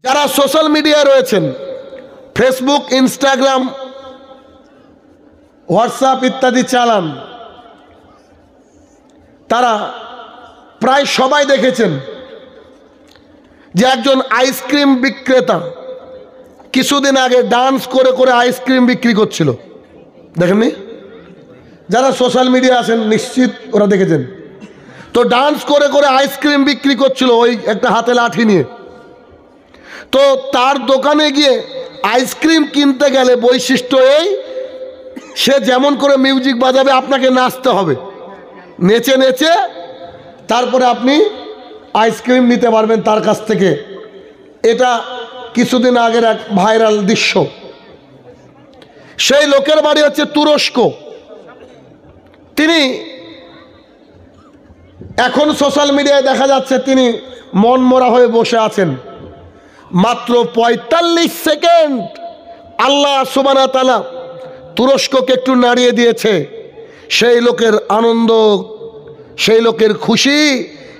যারা সোশ্যাল মিডিয়ায় রয়েছেন, ফেসবুক, ইনস্টাগ্রাম, হোয়াটসঅ্যাপ ইত্যাদি চালান, তারা প্রায় সবাই দেখেছেন যে একজন আইসক্রিম বিক্রেতা কিছুদিন আগে ডান্স করে করে আইসক্রিম বিক্রি করছিল। দেখেননি? যারা সোশ্যাল মিডিয়া আছেন নিশ্চিত ওরা দেখেছেন। তো ডান্স করে করে আইসক্রিম বিক্রি করছিল ওই একটা হাতে লাঠি নিয়ে। তো তার দোকানে গিয়ে আইসক্রিম কিনতে গেলে বৈশিষ্ট্য এই, সে যেমন করে মিউজিক বাজাবে আপনাকে নাচতে হবে, নেচে নেচে তারপরে আপনি আইসক্রিম নিতে পারবেন তার কাছ থেকে। এটা কিছুদিন আগের এক ভাইরাল দৃশ্য। সেই লোকের বাড়ি হচ্ছে তুরস্ক। তিনি এখন সোশ্যাল মিডিয়ায় দেখা যাচ্ছে তিনি মনমরা হয়ে বসে আছেন। মাত্র ৪৫ সেকেন্ড আল্লাহ সুবহানাহু ওয়া তাআলা তুরস্ককে একটু নাড়িয়ে দিয়েছে। সেই লোকের আনন্দ, সেই লোকের খুশি,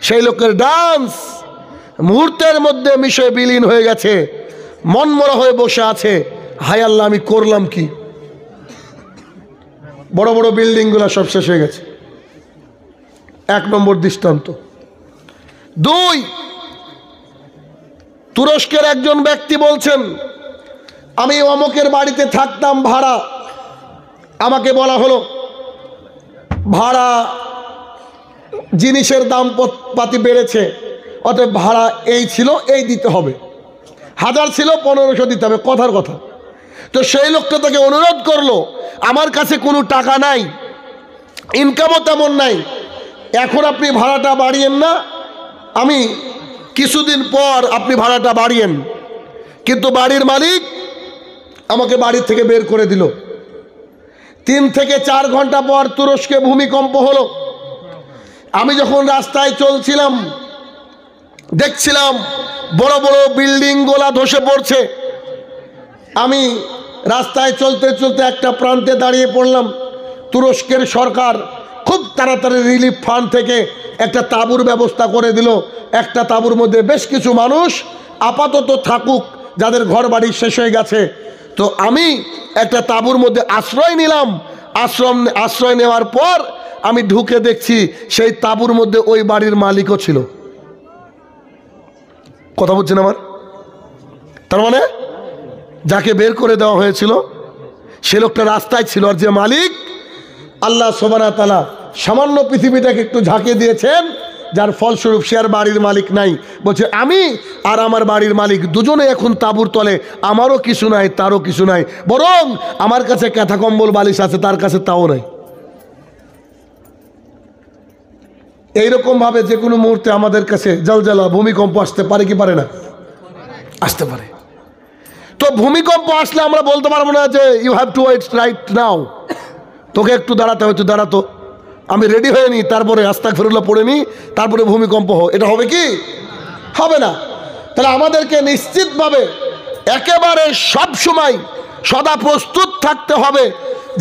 সেই লোকের ডান্স মুহূর্তের মধ্যে মিশে বিলীন হয়ে গেছে। মনমরা হয়ে বসে আছে, হায় আল্লাহ আমি করলাম কি। বড় বড় বিল্ডিংগুলো সব শেষ হয়ে গেছে। ১ নম্বর দৃষ্টান্ত। ২, তুরস্কের একজন ব্যক্তি বলছেন, আমি অমুকের বাড়িতে থাকতাম ভাড়া, আমাকে বলা হলো ভাড়া জিনিসের দাম পাতি বেড়েছে, অতএব ভাড়া এই ছিল, এই দিতে হবে। ১,০০০ ছিল, ১৫০০ দিতে হবে, কথার কথা। তো সেই লোকটা তাকে অনুরোধ করলো, আমার কাছে কোনো টাকা নাই, ইনকামও তেমন নাই, এখন আপনি ভাড়াটা বাড়িয়েন না, আমি কিছুদিন পর আপনি ভাড়াটা বাড়িয়েন। কিন্তু বাড়ির মালিক আমাকে বাড়ি থেকে বের করে দিল। ৩ থেকে ৪ ঘন্টা পর তুরস্কে ভূমিকম্প হলো। আমি যখন রাস্তায় চলছিলাম দেখছিলাম বড় বড় বিল্ডিংগুলা ধসে পড়ছে। আমি রাস্তায় চলতে চলতে একটা প্রান্তে দাঁড়িয়ে পড়লাম। তুরস্কের সরকার খুব তাড়াতাড়ি রিলিফ ফান্ড থেকে একটা তাঁবুর ব্যবস্থা করে দিল। একটা তাঁবুর মধ্যে বেশ কিছু মানুষ আপাতত থাকুক, যাদের ঘর বাড়ি শেষ হয়ে গেছে। তো আমি একটা তাঁবুর মধ্যে আশ্রয় নিলাম। আশ্রয় নেওয়ার পর আমি ঢুকে দেখছি সেই তাঁবুর মধ্যে ওই বাড়ির মালিকও ছিল। কথা বলছেন আমার? তার মানে যাকে বের করে দেওয়া হয়েছিল সে লোকটা রাস্তায় ছিল, আর যে মালিক আল্লাহ সুবহানাহু ওয়া তাআলা সামান্য পৃথিবীটাকে একটু ঝাঁকিয়ে দিয়েছেন, যার ফলস্বরূপ সে আর বাড়ির মালিক নাই। বলছে আমি আর আমার বাড়ির মালিক দুজনে এখন তাঁবুর তলে, আমারও কিছু নাই, তারও কিছু নাই, বরং আমার কাছে কাঁথা কম্বল বালিশ আছে, তার কাছে তাও নাই। এইরকম ভাবে যে কোনো মুহূর্তে আমাদের কাছে জলজলা, ভূমিকম্প আসতে পারে কি পারে না? আসতে পারে। তো ভূমিকম্প আসলে আমরা বলতে পারবো না যে you have to wait right now, তোকে একটু দাঁড়াতে হবে, তুই দাঁড়াতো, আমি রেডি হয়ে নিই, তারপরে আস্তাগফিরুল্লাহ পড়ে নিই, তারপরে ভূমিকম্প হোক। এটা হবে কি? হবে না। তাহলে আমাদেরকে নিশ্চিতভাবে একেবারে সব সময় সদা প্রস্তুত থাকতে হবে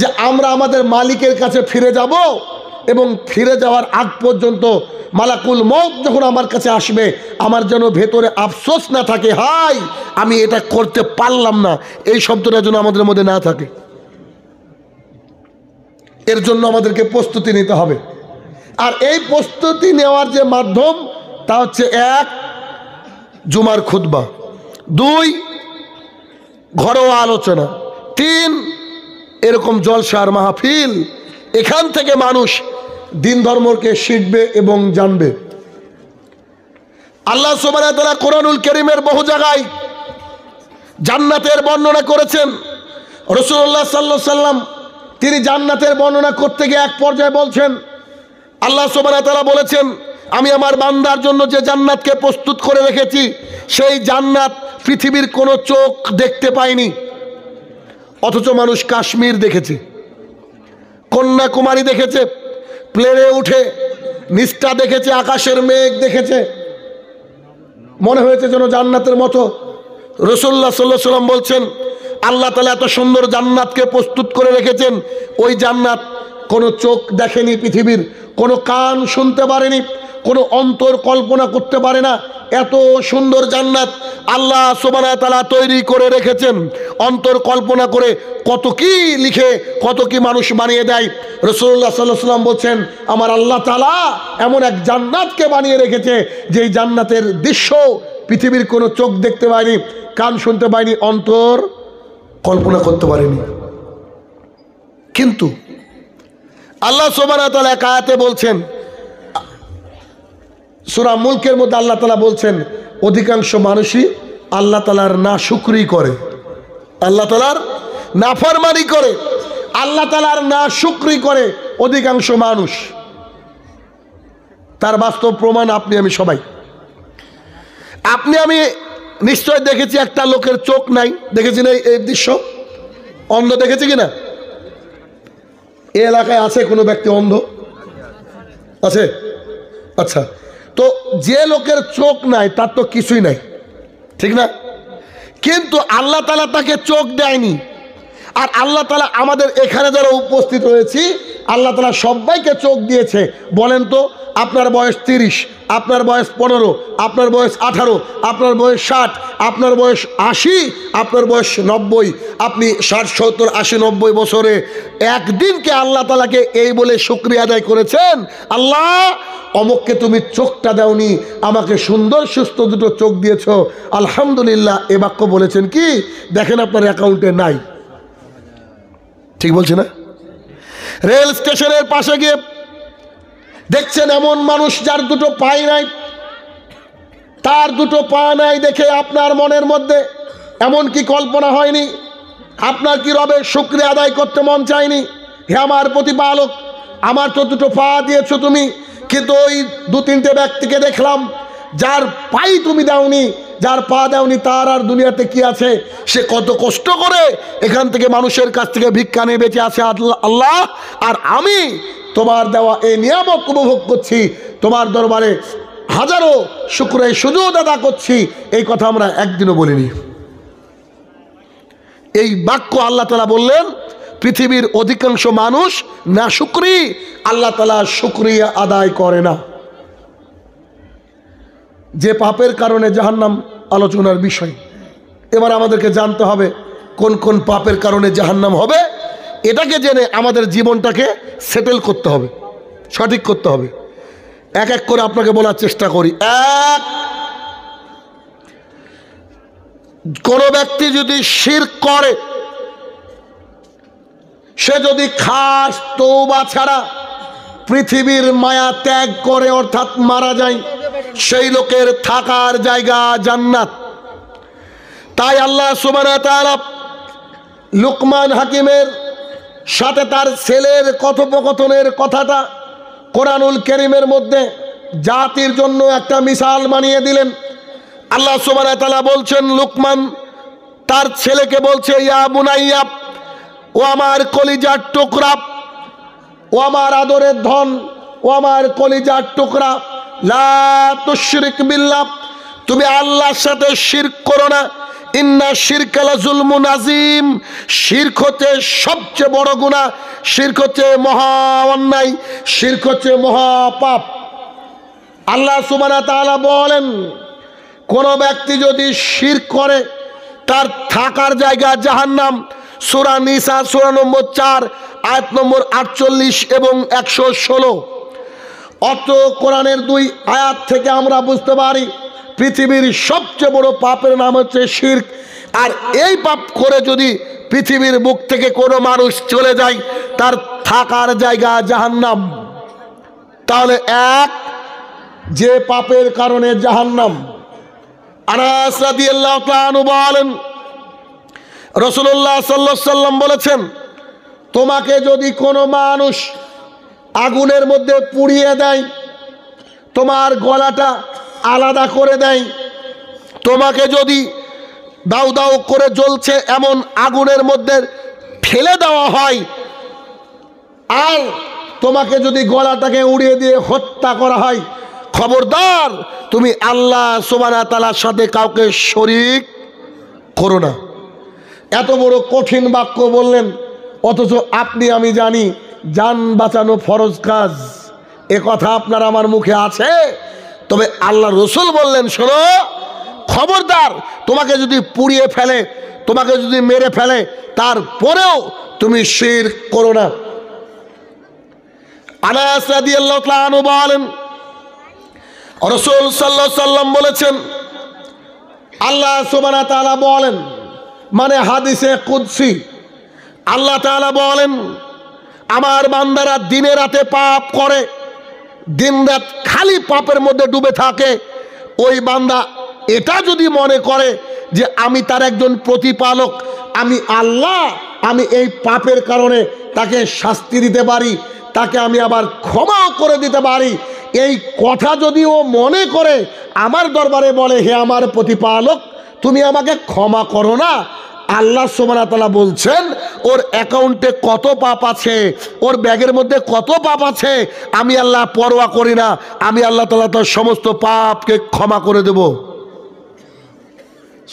যে আমরা আমাদের মালিকের কাছে ফিরে যাব, এবং ফিরে যাওয়ার আগ পর্যন্ত মালাকুল মউত যখন আমার কাছে আসবে, আমার যেন ভেতরে আফসোস না থাকে, হায় আমি এটা করতে পারলাম না, এই শব্দটা যেন আমাদের মধ্যে না থাকে। এর জন্য আমাদেরকে প্রস্তুতি নিতে হবে। আর এই প্রস্তুতি নেওয়ার যে মাধ্যম তা হচ্ছে ১, জুমার খুতবা, ২, ঘরোয়া আলোচনা, ৩, এরকম জলসার মাহফিল। এখান থেকে মানুষ দিন ধর্মকে শিখবে এবং জানবে। আল্লাহ সুবহানাহু ওয়া তাআলা কোরআনুল কারীমের বহু জায়গায় জান্নাতের বর্ণনা করেছেন। রাসূলুল্লাহ সাল্লাল্লাহু আলাইহি সাল্লাম তিনি জান্নাতের বর্ণনা করতে গিয়ে এক পর্যায়ে বলছেন, আল্লাহ সুবহানাহু ওয়া তাআলা বলেছেন, আমি আমার বান্দার জন্য যে জান্নাতকে প্রস্তুত করে রেখেছি, সেই জান্নাত পৃথিবীর কোনো চোখ দেখতে পায়নি। অথচ মানুষ কাশ্মীর দেখেছে, কন্যাকুমারী দেখেছে, প্লেনে উঠে নিচটা দেখেছে, আকাশের মেঘ দেখেছে, মনে হয়েছে যেন জান্নাতের মতো। রাসূলুল্লাহ সাল্লাল্লাহু আলাইহি সাল্লাম বলছেন, আল্লাহ তাআলা এত সুন্দর জান্নাতকে প্রস্তুত করে রেখেছেন, ওই জান্নাত কোনো চোখ দেখেনি পৃথিবীর, কোনো কান শুনতে পারেনি, কোনো অন্তর কল্পনা করতে পারে না। এত সুন্দর জান্নাত আল্লাহ সুবহানাহু ওয়া তাআলা তৈরি করে রেখেছেন। অন্তর কল্পনা করে কত কি লিখে, কত কি মানুষ বানিয়ে দেয়। রাসূলুল্লাহ সাল্লাল্লাহু আলাইহি ওয়াসাল্লাম বলছেন, আমার আল্লাহ তাআলা এমন এক জান্নাতকে বানিয়ে রেখেছে, যেই জান্নাতের দৃশ্য পৃথিবীর কোনো চোখ দেখতে পায়নি, কান শুনতে পায়নি, অন্তর কল্পনা করতে পারেনি। কিন্তু আল্লাহ সুবহানাহু ওয়া তাআলা এক আয়াতে বলছেন, সূরা মুলকের মধ্যে আল্লাহ তাআলা বলছেন, অধিকাংশ মানুষই আল্লাহ তাআলার নাশুকরি করে, আল্লাহ তাআলার নাফরমানি করে, আল্লাহ তাআলার নাশুকরি করে অধিকাংশ মানুষ। তার বাস্তব প্রমাণ আপনি আমি সবাই। আপনি আমি নিশ্চয় দেখেছি একটা লোকের চোখ নাই, দেখেছি না এই দৃশ্য? অন্ধ দেখেছি কিনা? এই এলাকায় আছে কোনো ব্যক্তি অন্ধ? আছে? আচ্ছা, তো যে লোকের চোখ নাই তার তো কিছুই নাই, ঠিক না? কিন্তু আল্লাহ তাআলা তাকে চোখ দেয়নি। আর আল্লাহ তাআলা আমাদের এখানে যারা উপস্থিত রয়েছি, আল্লাহ তাআলা সবাইকে চোখ দিয়েছে। বলেন তো, আপনার বয়স 30, আপনার বয়স 15, আপনার বয়স 18, আপনার বয়স 60, আপনার বয়স 80, আপনার বয়স 90, আপনি 60, 70, 80, 90 বছরে একদিনকে আল্লাহ তাআলাকে এই বলে শুকরিয়া আদায় করেছেন, আল্লাহ অমুককে তুমি চোখটা দাওনি, আমাকে সুন্দর সুস্থ দুটো চোখ দিয়েছো, আলহামদুলিল্লাহ। এ বাক্য বলেছেন কি? দেখেন আপনার অ্যাকাউন্টে নাই। ঠিক বলছে না? রেল স্টেশনের পাশে গিয়ে দেখছেন এমন মানুষ যার দুটো পাই নাই, তার দুটো পা নাই দেখে আপনার মনের মধ্যে এমন কি কল্পনা হয়নি? আপনার কি রবের শুকরিয়া আদায় করতে মন চায়নি? হে আমার প্রতিপালক, আমার তো দুটো পা দিয়েছো তুমি, কিন্তু ওই 2-3টে ব্যক্তিকে দেখলাম যার পাই তুমি দাওনি, যার পা দাওনি, তার আর দুনিয়াতে কি আছে? সে কত কষ্ট করে এখান থেকে মানুষের কাছ থেকে ভিক্ষা নিয়ে বেঁচে আছে আল্লাহ, আর আমি তোমার দেওয়া এই নিয়ামত উপভোগ করছি, তোমার দরবারে হাজারো শুকরিয়া সুজুদ আদা করছি। এই কথা আমরা একদিনও বলিনি। এই বাক্য আল্লাহ তাআলা বললেন, পৃথিবীর অধিকাংশ মানুষ নাশুকরি, আল্লাহ তাআলা শুকরিয়া আদায় করে না। যে পাপের কারণে জাহান্নাম আলোচনার বিষয়। এবার আমাদেরকে জানতে হবে কোন কোন পাপের কারণে জাহান্নাম হবে। এটাকে জেনে আমাদের জীবনটাকে সেটেল করতে হবে, সঠিক করতে হবে। এক এক করে আপনাকে বলার চেষ্টা করি। এক, কোন ব্যক্তি যদি শিরক করে, সে যদি খাস তওবা ছাড়া পৃথিবীর মায়া ত্যাগ করে, অর্থাৎ মারা যায়, সেই লোকের থাকার জায়গা জান্নাত। তাই আল্লাহ সুবহানাহু ওয়া তাআলা লুকমান হাকিমের সাথে তার ছেলের কথোপকথনের কথাটা কোরআনুল কারীমের মধ্যে জাতির জন্য একটা মিসাল বানিয়ে দিলেন। আল্লাহ সুবহানাহু ওয়া তাআলা বলছেন, লুকমান তার ছেলেকে বলছে, ইয়া বুনাইয়া, ও আমার কলিজার টুকরা, ও আমার আদরের ধন, ও আমার কলিজার টুকরা, লা তুশরিক বিল্লাহ, তুমি আল্লাহর সাথে শিরক করো না। ইন্না শিরকা লাযুলমুন আযীম, শিরক হচ্ছে সবচেয়ে বড় গুনাহ, শিরক হচ্ছে মহা অন্যায়, শিরক হচ্ছে মহা পাপ। আল্লাহ সুবহানাহু ওয়া তাআলা বলেন, কোন ব্যক্তি যদি শিরক করে তার থাকার জায়গা জাহান্নাম। সূরা নিসা সূরা নম্বর 4 আয়াত নম্বর 48 এবং 116। অত কোরআনের 2 আয়াত থেকে আমরা বুঝতে পারি পৃথিবীর সবচেয়ে বড় পাপের নাম হচ্ছে শিরক। আর এই পাপ করে যদি পৃথিবীর বুক থেকে কোনো মানুষ চলে যায়, তার থাকার জায়গা জাহান্নাম। তাহলে এক, যে পাপের কারণে জাহান্নাম। আনাস রাদিয়াল্লাহু তাআলা আনহু বলেন, রাসূলুল্লাহ সাল্লাল্লাহু আলাইহি সাল্লাম বলেছেন, তোমাকে যদি কোনো মানুষ আগুনের মধ্যে পুড়িয়ে দেয়, তোমার গলাটা আলাদা করে দেয়, তোমাকে যদি দাউ দাউ করে জ্বলছে এমন আগুনের মধ্যে ফেলে দেওয়া হয়, আর তোমাকে যদি গলাটাকে উড়িয়ে দিয়ে হত্যা করা হয়, খবরদার তুমি আল্লাহ সুবহানাহু ওয়া তাআলার সাথে কাউকে শরীক করো না। এত বড় কঠিন বাক্য বললেন, অথচ আপনি আমি জানি জান বাঁচানো ফরজ কাজ, এ কথা আপনার আমার মুখে আছে? তবে আল্লাহ রসুল বললেন, শোনো খবরদার, তোমাকে যদি পুড়িয়ে ফেলে, তোমাকে যদি মেরে ফেলে, তারপরেও তুমি শিরক করো না। আনাস রাদিয়াল্লাহু তাআলা আনহু বলেন, রাসূল সাল্লাল্লাহু আলাইহি সাল্লাম বলেছেন, আল্লাহ সুবহানাহু ওয়া তাআলা বলেন, মানে হাদিসে কুদসি, আল্লাহ তাআলা বলেন, আমার বান্দারা দিনে রাতে পাপ করে, দিন রাত খালি পাপের মধ্যে ডুবে থাকে, ওই বান্দা এটা যদি মনে করে যে আমি তার একজন প্রতিপালক, আমি আল্লাহ, আমি এই পাপের কারণে তাকে শাস্তি দিতে পারি, তাকে আমি আবার ক্ষমাও করে দিতে পারি, এই কথা যদি ও মনে করে আমার দরবারে বলে, হে আমার প্রতিপালক তুমি আমাকে ক্ষমা করো না, আল্লাহ সুবহানাহু ওয়া তাআলা বলছেন ওর অ্যাকাউন্টে কত পাপ আছে, ওর ব্যাগের মধ্যে কত পাপ আছে, আমি আল্লাহ পরোয়া করি না, আমি আল্লাহ তাআলা তার সমস্ত পাপকে ক্ষমা করে দেব।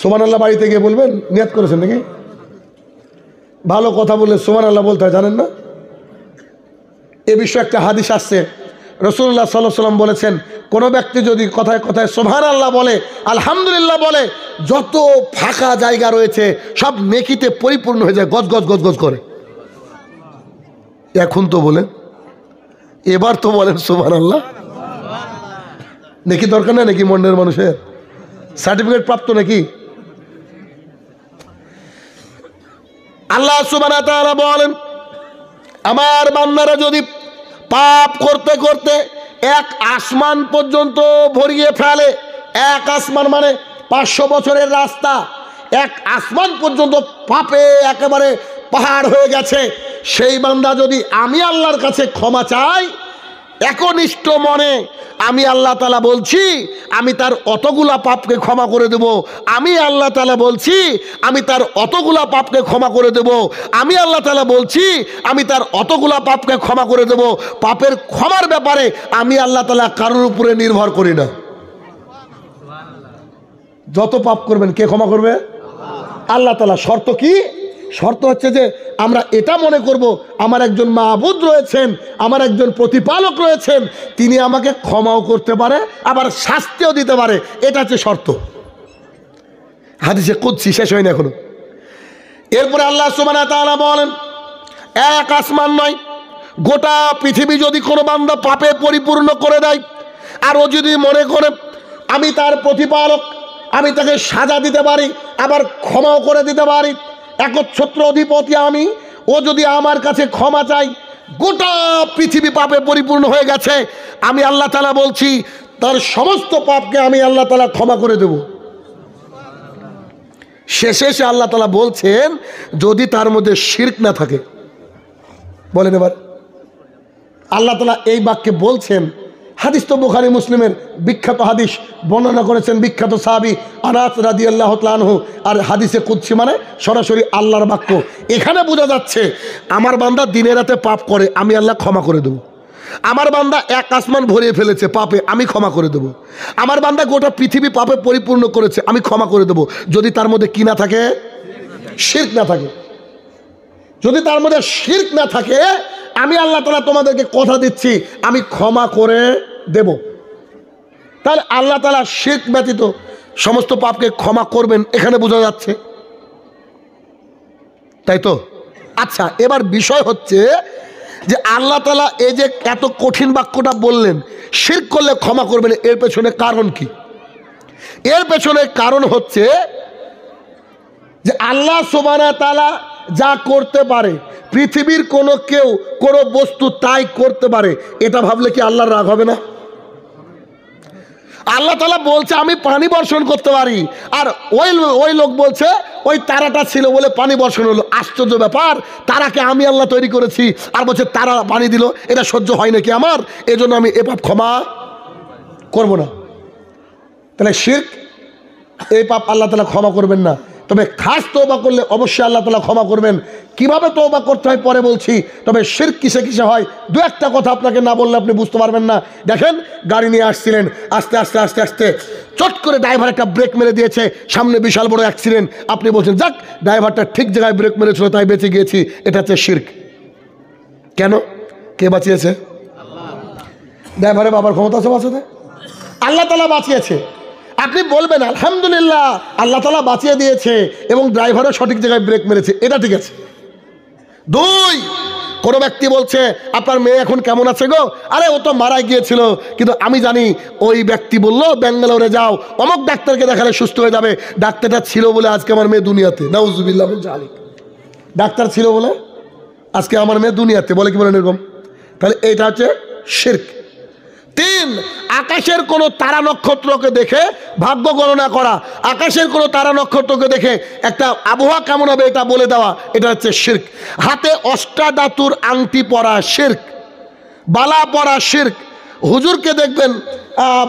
সুবহানাল্লাহ বাড়িতে গিয়ে বলবেন, নিয়ত করেছেন নাকি? ভালো কথা বললে সুবহানাল্লাহ বলতে হয়, জানেন না? এ বিষয়ে একটা হাদিস আসছে, রাসূলুল্লাহ সাল্লাল্লাহু আলাইহি ওয়াসাল্লাম বলেছেন, কোনো ব্যক্তি যদি কথায় কথায় সুবহানাল্লাহ বলে, আলহামদুলিল্লাহ বলে, যত ফাঁকা জায়গা রয়েছে সব নেকিতে পরিপূর্ণ হয়ে যায়, গজ গজ গজ গজ করে। এখন তো বলেন, এবার তো বলেন সুবহানাল্লাহ। নেকি দরকার না নাকি? মন্ডের মানুষের সার্টিফিকেট প্রাপ্ত নাকি? আল্লাহ সুবহানাহু ওয়া তাআলা বলেন, আমার বান্দারা যদি পাপ করতে করতে এক আসমান পর্যন্ত ভরিয়ে ফেলে, এক আসমান মানে 500 বছরের রাস্তা, এক আসমান পর্যন্ত পাপে একেবারে পাহাড় হয়ে গেছে, সেই বান্দা যদি আমি আল্লাহর কাছে ক্ষমা চাই একনিষ্ঠ মনে, আমি আল্লাহ তাআলা বলছি আমি তার অতগুলা পাপকে ক্ষমা করে দেব, আমি আল্লাহ তাআলা বলছি আমি তার অতগুলা পাপকে ক্ষমা করে দেব, আমি আল্লাহ তাআলা বলছি আমি তার অতগুলা পাপকে ক্ষমা করে দেব। পাপের ক্ষমার ব্যাপারে আমি আল্লাহ তাআলা কারোর উপরে নির্ভর করি না। যত পাপ করবেন কে ক্ষমা করবে? আল্লাহ তাআলা। শর্ত কি? শর্ত হচ্ছে যে আমরা এটা মনে করব আমার একজন মাবুদ রয়েছেন, আমার একজন প্রতিপালক রয়েছেন, তিনি আমাকে ক্ষমাও করতে পারে আবার শাস্তিও দিতে পারে, এটা হচ্ছে শর্ত। হাদিসে কুদসি শেষ হয়নি এখনো। এরপরে আল্লাহ সুবহানাহু ওয়া তাআলা বলেন, এক আসমান নয়, গোটা পৃথিবী যদি কোনো বান্দা পাপে পরিপূর্ণ করে দেয়, আর ও যদি মনে করে আমি তার প্রতিপালক, আমি তাকে সাজা দিতে পারি আবার ক্ষমাও করে দিতে পারি, একচ্ছত্র অধিপতি আমি, ও যদি আমার কাছে ক্ষমা চাই, গোটা পৃথিবী পাপে পরিপূর্ণ হয়ে গেছে, আমি আল্লাহ তাআলা বলছি তার সমস্ত পাপকে আমি আল্লাহ তাআলা ক্ষমা করে দেব। শেষে সে আল্লাহ তাআলা বলছেন যদি তার মধ্যে শিরক না থাকে। বলেন এবার, আল্লাহ তাআলা এই বাক্যে বলছেন, হাদিস তো বুখারী মুসলিমের বিখ্যাত হাদিস, বর্ণনা করেছেন বিখ্যাত সাহাবী আনাস রাদিয়াল্লাহু তাআলা আনহু। আর হাদিসে কুদসি মানে সরাসরি আল্লাহর বাক্য। এখানে বোঝা যাচ্ছে আমার বান্দা দিনে রাতে পাপ করে, আমি আল্লাহ ক্ষমা করে দেব। আমার বান্দা এক আসমান ভরিয়ে ফেলেছে পাপে, আমি ক্ষমা করে দেব। আমার বান্দা গোটা পৃথিবী পাপে পরিপূর্ণ করেছে, আমি ক্ষমা করে দেব, যদি তার মধ্যে কি না থাকে? শিরক না থাকে। যদি তার মধ্যে শিরক না থাকে, আমি আল্লাহ তাআলা তোমাদেরকে কথা দিচ্ছি আমি ক্ষমা করে দেব। তাহলে আল্লাহ তাআলা শিরক ব্যতীত সমস্ত পাপকে ক্ষমা করবেন, এখানে বোঝা যাচ্ছে, তাই তো? আচ্ছা, এবার বিষয় হচ্ছে যে আল্লাহ তাআলা এই যে এত কঠিন বাক্যটা বললেন, শিরক করলে ক্ষমা করবেন, এর পেছনে কারণ কি? এর পেছনে কারণ হচ্ছে যে আল্লাহ সুবহানাহু ওয়া তাআলা যা করতে পারে, পৃথিবীর কোনো কেউ কোনো বস্তু তাই করতে পারে, এটা ভাবলে কি আল্লাহর রাগ হবে না? আল্লাহ তাআলা বলছে আমি পানি বর্ষণ করতে পারি, আর ওই লোক বলছে ওই তারাটা ছিল বলে পানি বর্ষণ হলো। আশ্চর্য ব্যাপার, তারাকে আমি আল্লাহ তৈরি করেছি আর বলছে তারা পানি দিল, এটা সহ্য হয় নাকি আমার? এজন্য আমি এ পাপ ক্ষমা করব না। তাহলে শিরক, এই পাপ আল্লাহ তাআলা ক্ষমা করবেন না। তবে খাস তওবা করলে অবশ্যই আল্লাহ তাআলা ক্ষমা করবেন। কিভাবে তওবা করতে হয় পরে বলছি, তবে শিরক কিসে কিসে হয় দু একটা কথা আপনাকে না বললে আপনি বুঝতে পারবেন না। দেখেন, গাড়ি নিয়ে আসছিলেন, আস্তে আস্তে আস্তে আস্তে চট করে ড্রাইভার একটা ব্রেক মেরে দিয়েছে, সামনে বিশাল বড় অ্যাক্সিডেন্ট, আপনি বলছেন যাক ড্রাইভারটা ঠিক জায়গায় ব্রেক মেরেছিল তাই বেঁচে গিয়েছি, এটা হচ্ছে শিরক। কেন? কে বাঁচিয়েছে? ড্রাইভারে বাবার ক্ষমতা আছে বাঁচাতে? আল্লাহ তাআলা বাঁচিয়েছে। আপনি বলবেন আলহামদুলিল্লাহ আল্লাহ তাআলা বাঁচিয়ে দিয়েছে এবং ড্রাইভারও সঠিক জায়গায় ব্রেক মেরেছে, এটা ঠিক আছে। দুই, কোনো ব্যক্তি বলছে আপনার মেয়ে এখন কেমন আছে গো? আরে ও তো মারা গিয়েছিল, কিন্তু আমি জানি ওই ব্যক্তি বললো ব্যাঙ্গালোরে যাও, অমুক ডাক্তারকে দেখালে সুস্থ হয়ে যাবে। ডাক্তারটা ছিল বলে আজকে আমার মেয়ে দুনিয়াতে। নাউজুবিল্লাহ মিন যালিক। ডাক্তার ছিল বলে আজকে আমার মেয়ে দুনিয়াতে, বলে কি বলেন এরকম? তাহলে এইটা হচ্ছে শিরক। তিন, আকাশের কোনো তারা নক্ষত্রকে দেখে ভাগ্য গণনা করা, আকাশের কোনো তারা নক্ষত্রকে দেখে একটা আবহাওয়া কেমন হবে এটা বলে দেওয়া, এটা হচ্ছে শিরক। হাতে অষ্টাধাতুর আংটি পরা শিরক, বালা পরা শিরক। হুজুরকে দেখবেন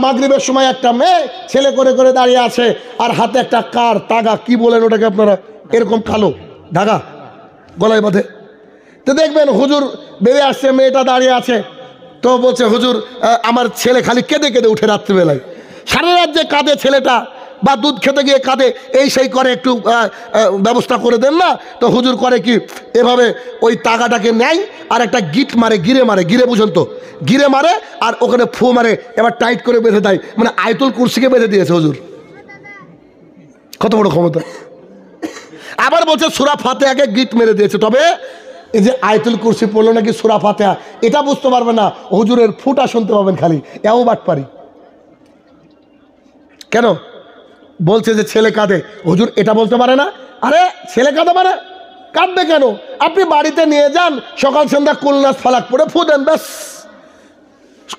মাগরিবের সময় একটা মেয়ে ছেলে করে করে দাঁড়িয়ে আছে আর হাতে একটা কার তাগা, কি বলেন ওটাকে আপনারা, এরকম কালো ধাগা গলায় বাঁধে। তো দেখবেন হুজুর বেরিয়ে আসছে, মেয়েটা দাঁড়িয়ে আছে, তো বলছে হুজুর আমার ছেলে খালি কেঁদে কেঁদে উঠে রাত্রিবেলায়, সারা রাত যে কাঁদে ছেলেটা, বা দুধ খেতে গিয়ে কাঁদে, এই সেই করে, একটু ব্যবস্থা করে দেন না। তো হুজুর করে কি, এভাবে ওই তাগাটাকে নেয় আর একটা গিট মারে, গিরে মারে, গিরে বুঝুন তো, গিরে মারে আর ওখানে ফু মারে, এবার টাইট করে বেঁধে দেয়, মানে আয়াতুল কুরসিকে বেঁধে দিয়েছে হুজুর। কত বড় ক্ষমতা! আবার বলছে সূরা ফাতিহাকে গিট মেরে দিয়েছে। তবে এই যে আয়াতুল কুরসি পড়লো নাকি সূরা ফাতিহা, এটা বুঝতে পারবে না, হুজুরের ফুটা শুনতে পাবেন খালি, এও বাটপারি। কেন বলছে যে ছেলে কাঁদে, হুজুর এটা বলতে পারে না? আরে ছেলে কাঁদে মানে কাঁদবে কেন? আপনি বাড়িতে নিয়ে যান, সকাল সন্ধ্যা কুলনাস ফালাক পড়ে ফু দেন, ব্যাস।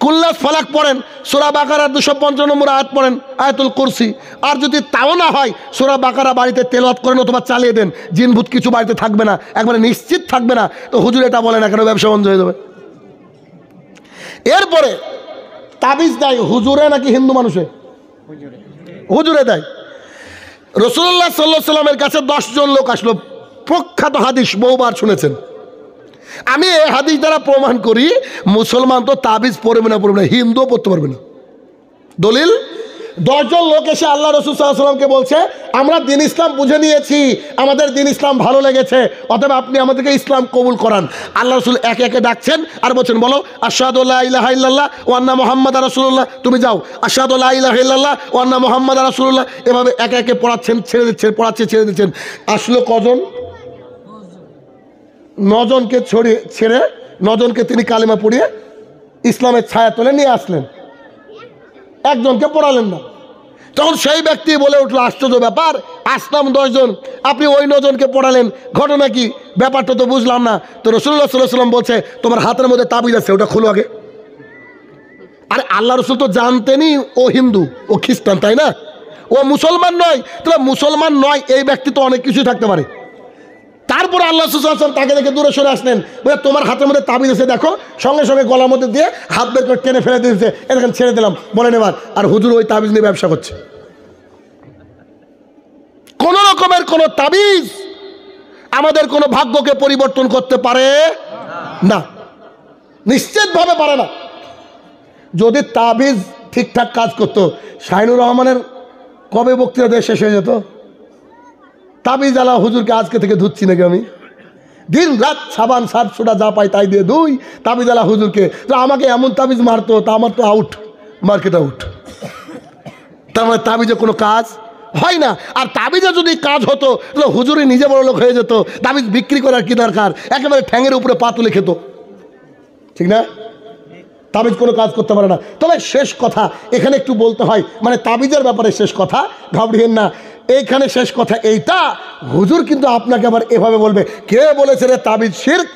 কুলনাস ফালাক পড়েন, সূরা বাকারার 255 নম্বর আয়াত পড়েন, আয়াতুল কুরসি। আর যদি তাও না হয়, সূরা বাকারা বাড়িতে তেলাওয়াত করেন অথবা চালিয়ে দেন, জিনভূত কিছু বাড়িতে থাকবে না, একবারে নিশ্চিত থাকবে না। তো হুজুর এটা বলে না কেন? ব্যবসা বন্ধ হয়ে যাবে। এরপরে তাবিজ দেয় হুজুরে নাকি হিন্দু মানুষে? হুজুরে দেয়। রাসূলুল্লাহ সাল্লাল্লাহু আলাইহি সাল্লামের কাছে 10 জন লোক আসলো, প্রখ্যাত হাদিস বহুবার শুনেছেন। আমি এই হাদিস দ্বারা প্রমাণ করি মুসলমান তো তাবিজ পড়বে না, হিন্দুও পড়তে পারবে না। দলিল, 10 জন লোক এসে আল্লাহ রাসূল সাল্লাল্লাহু আলাইহি সাল্লামকে বলছে আমরা দ্বীন ইসলাম বুঝে নিয়েছি, আমাদের দ্বীন ইসলাম ভালো লেগেছে, অতএব আপনি আমাদেরকে ইসলাম কবুল করান। আল্লাহ রাসূল একে একে ডাকছেন আর বলছেন বলো আশহাদু আল্লা ইলাহা ইল্লাল্লাহ ওয়া আন্না মুহাম্মাদার রাসূলুল্লাহ, তুমি যাও আশহাদু আল্লা ইলাহা ইল্লাল্লাহ ওয়া আন্না মুহাম্মাদার রাসূলুল্লাহ। এভাবে একে একে পড়াচ্ছেন, ছেড়ে দিচ্ছেন, পড়াচ্ছেন, ছেড়ে দিচ্ছেন। আসলো কজন? 9 জনকে ছেড়ে 9 জনকে তিনি কালিমা পড়িয়ে ইসলামের ছায়া তলে নিয়ে আসলেন, একজনকে পড়ালেন না। তখন সেই ব্যক্তি বলে উঠলো আশ্চর্য ব্যাপার, আসলাম 10 জন, আপনি ওই 9 জনকে পড়ালেন, ঘটনা কি? ব্যাপারটা তো বুঝলাম না। তো রাসূলুল্লাহ সাল্লাল্লাহু আলাইহি সাল্লাম বলছে তোমার হাতের মধ্যে তাবিজ আছে, ওটা খোলো আগে। আরে আল্লাহ রাসূল তো জানতেনই ও হিন্দু, ও খ্রিস্টান, তাই না? ও মুসলমান নয়। তাহলে মুসলমান নয় এই ব্যক্তি তো অনেক কিছুই থাকতে পারে। তারপর আল্লাহ সাল্লাল্লাহু আলাইহি ওয়াসাল্লাম তাকে দেখে দূরে সরে আসলেন, বলে তোমার হাতের মধ্যে তাবিজ আছে দেখো। সঙ্গে সঙ্গে গলার মধ্যে দিয়ে হাত বের করে টেনে ফেলে দিয়েছে, এরকম ছেড়ে দিলাম, বলেন এবার। আর হুজুর ওই তাবিজ নিয়ে ব্যবসা করছে। কোন রকমের কোন তাবিজ আমাদের কোনো ভাগ্যকে পরিবর্তন করতে পারে না, নিশ্চিতভাবে পারে না। যদি তাবিজ ঠিকঠাক কাজ করতো, শাহিনুর রহমানের কবে বক্তৃতা দিয়ে শেষ হয়ে যেত। তাবিজ আলা হুজুরকে আজকে থেকে ধুচ্ছি নাকি আমি, দিন রাত সাবান সার্ফ সোডা যা পাই তাই দিয়ে দুই তাবিজ আলা হুজুরকে। তো আমাকে এমন তাবিজ মারতো, তা আমার তো আউট, মার্কেট আউট। তার মানে তাবিজে কোনো কাজ হয় না। আর তাবিজে যদি কাজ হতো তাহলে হুজুরই নিজে বড় লোক হয়ে যেত, তাবিজ বিক্রি করার কি দরকার, একেবারে ঠ্যাঙের উপরে পা তুলে খেত, ঠিক না? তাবিজ কোনো কাজ করতে পারে না। তবে শেষ কথা এখানে একটু বলতে হয়, মানে তাবিজের ব্যাপারে শেষ কথা, ঘাবড়িয়েন না। এইখানে শেষ কথা এইটা, হুজুর কিন্তু আপনাকে আবার এভাবে বলবে কে বলেছে রে তাবিজ শিরক।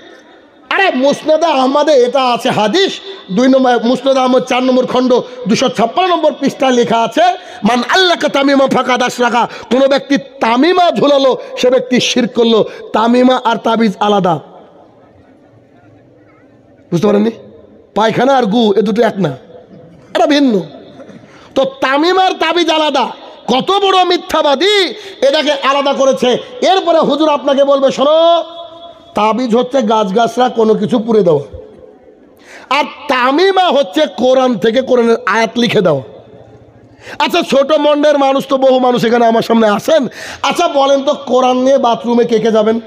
আরে মুসনাদে আহমদে এটা আছে হাদিস, 2 নম্বর মুসনাদে আহমদ 4 নম্বর খণ্ড 256 নম্বর পৃষ্ঠায় লেখা আছে মান আল্লাকা তামিমা ফাকাদ আশরাকা, কোনো ব্যক্তি তামিমা ঝুলালো সে ব্যক্তি শিরক করলো। তামিমা আর তাবিজ আলাদা, বুঝতে পারেননি? পায়খানা আর গু এ দুটো এক না, এটা ভিন্ন। তো তামিমার তাবিজ আলাদা, কত বড় মিথ্যাবাদী এটাকে আলাদা করেছে। এরপরে হুজুর আপনাকে বলবে শোনো, তাবিজ হচ্ছে গাছগাছরা কোনো কিছু পুড়ে দেওয়া, আর তামিমা হচ্ছে কোরআন থেকে কোরআনের আয়াত লিখে দেওয়া। আচ্ছা ছোট মন্ডের মানুষ তো বহু মানুষ এখানে আমার সামনে আসেন, আচ্ছা বলেন তো কোরআন নিয়ে বাথরুমে কে কে যাবেন?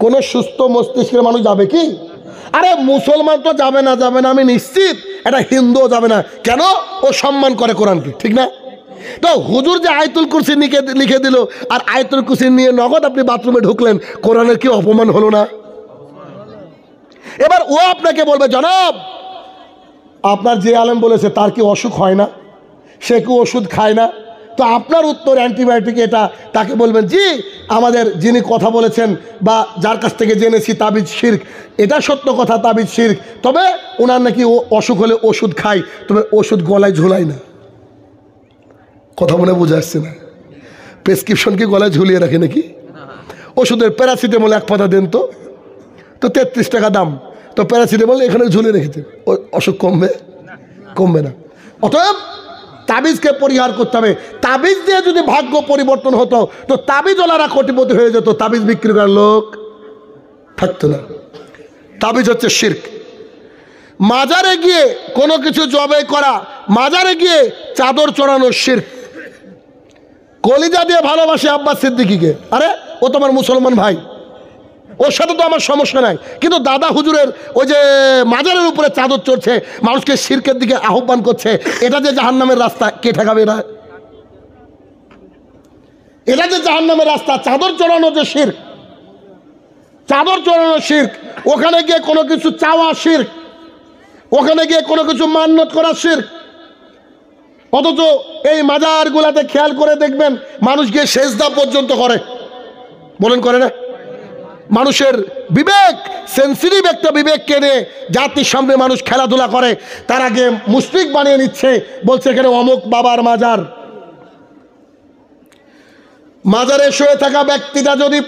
কোন সুস্থ মস্তিষ্কের মানুষ যাবে কি? আরে মুসলমান তো যাবে না আমি নিশ্চিত, এটা হিন্দুও যাবে না। কেন? ও সম্মান করে কোরআনকে, ঠিক না? তো হুজুর যে আয়াতুল কুরসি লিখে দিল, আর আয়াতুল কুরসি নিয়ে নগদ আপনি বাথরুমে ঢুকলেন, কোরআনের কি অপমান হলো না? এবার ও আপনাকে বলবে, জনাব আপনার যে আলেম বলেছে তার কি অসুখ হয় না, সে কি ওষুধ খায় না? তো আপনার উত্তর অ্যান্টিবায়োটিক এটা। তাকে বলবেন, জি আমাদের যিনি কথা বলেছেন বা যার কাছ থেকে জেনেছি তাবিজ শিরক, এটা সত্য কথা, তাবিজ শিরক। তবে ওনার নাকি অসুখ হলে ওষুধ খায়, তবে ওষুধ গলায় ঝুলায় না। কথা মনে বোঝা আসছে না? প্রেসক্রিপশন কি গলায় ঝুলিয়ে রাখে নাকি? ওষুধের প্যারাসিটামল এক পাতা দেন তো 33 টাকা দাম, তো প্যারাসিটামল এখানে ঝুলিয়ে রেখেছে, অসুখ কমবে না। অতএব তাবিজকে পরিহার করতে হবে। তাবিজ দিয়ে যদি ভাগ্য পরিবর্তন হতো, তো তাবিজওয়ালারা কোটিপতি হয়ে যেত, তাবিজ বিক্রি করার লোক থাকতো না। তাবিজ হচ্ছে শিরক। মাজারে গিয়ে কোনো কিছু জবাই করা, মাজারে গিয়ে চাদর চড়ানো শিরক। কলিজা দিয়ে ভালোবাসে আব্বাস সিদ্দিকীকে, আরে ও তো আমার মুসলমান ভাই, ওর সাথে তো আমার সমস্যা নাই, কিন্তু দাদা হুজুরের ওই যে মাজারের উপরে চাদর চড়ছে, মানুষকে শিরকের দিকে আহ্বান করছে, এটা যে জাহান্নামের রাস্তা, কে ঠেকাবে? এটা যে জাহান্নামের রাস্তা। চাদর চড়ানো যে শিরক, চাদর চড়ানো শিরক। ওখানে গিয়ে কোনো কিছু চাওয়া শিরক, ওখানে গিয়ে কোনো কিছু মান্যত করা শিরক। অথচ এই মাজারগুলাতে খেয়াল করে দেখবেন, মানুষ গিয়ে সেজদা পর্যন্ত করে, বলেন করে না? মানুষের বিবেক, সেন্সিটিভ একটা বিবেককে নিয়ে জাতির সামনে মানুষ খেলাধুলা করে, তার আগে মুশরিক বানিয়ে নিচ্ছে, বলছে এখানে অমুক বাবার মাজার। মাজারে শুয়ে থাকা ব্যক্তিটা যদি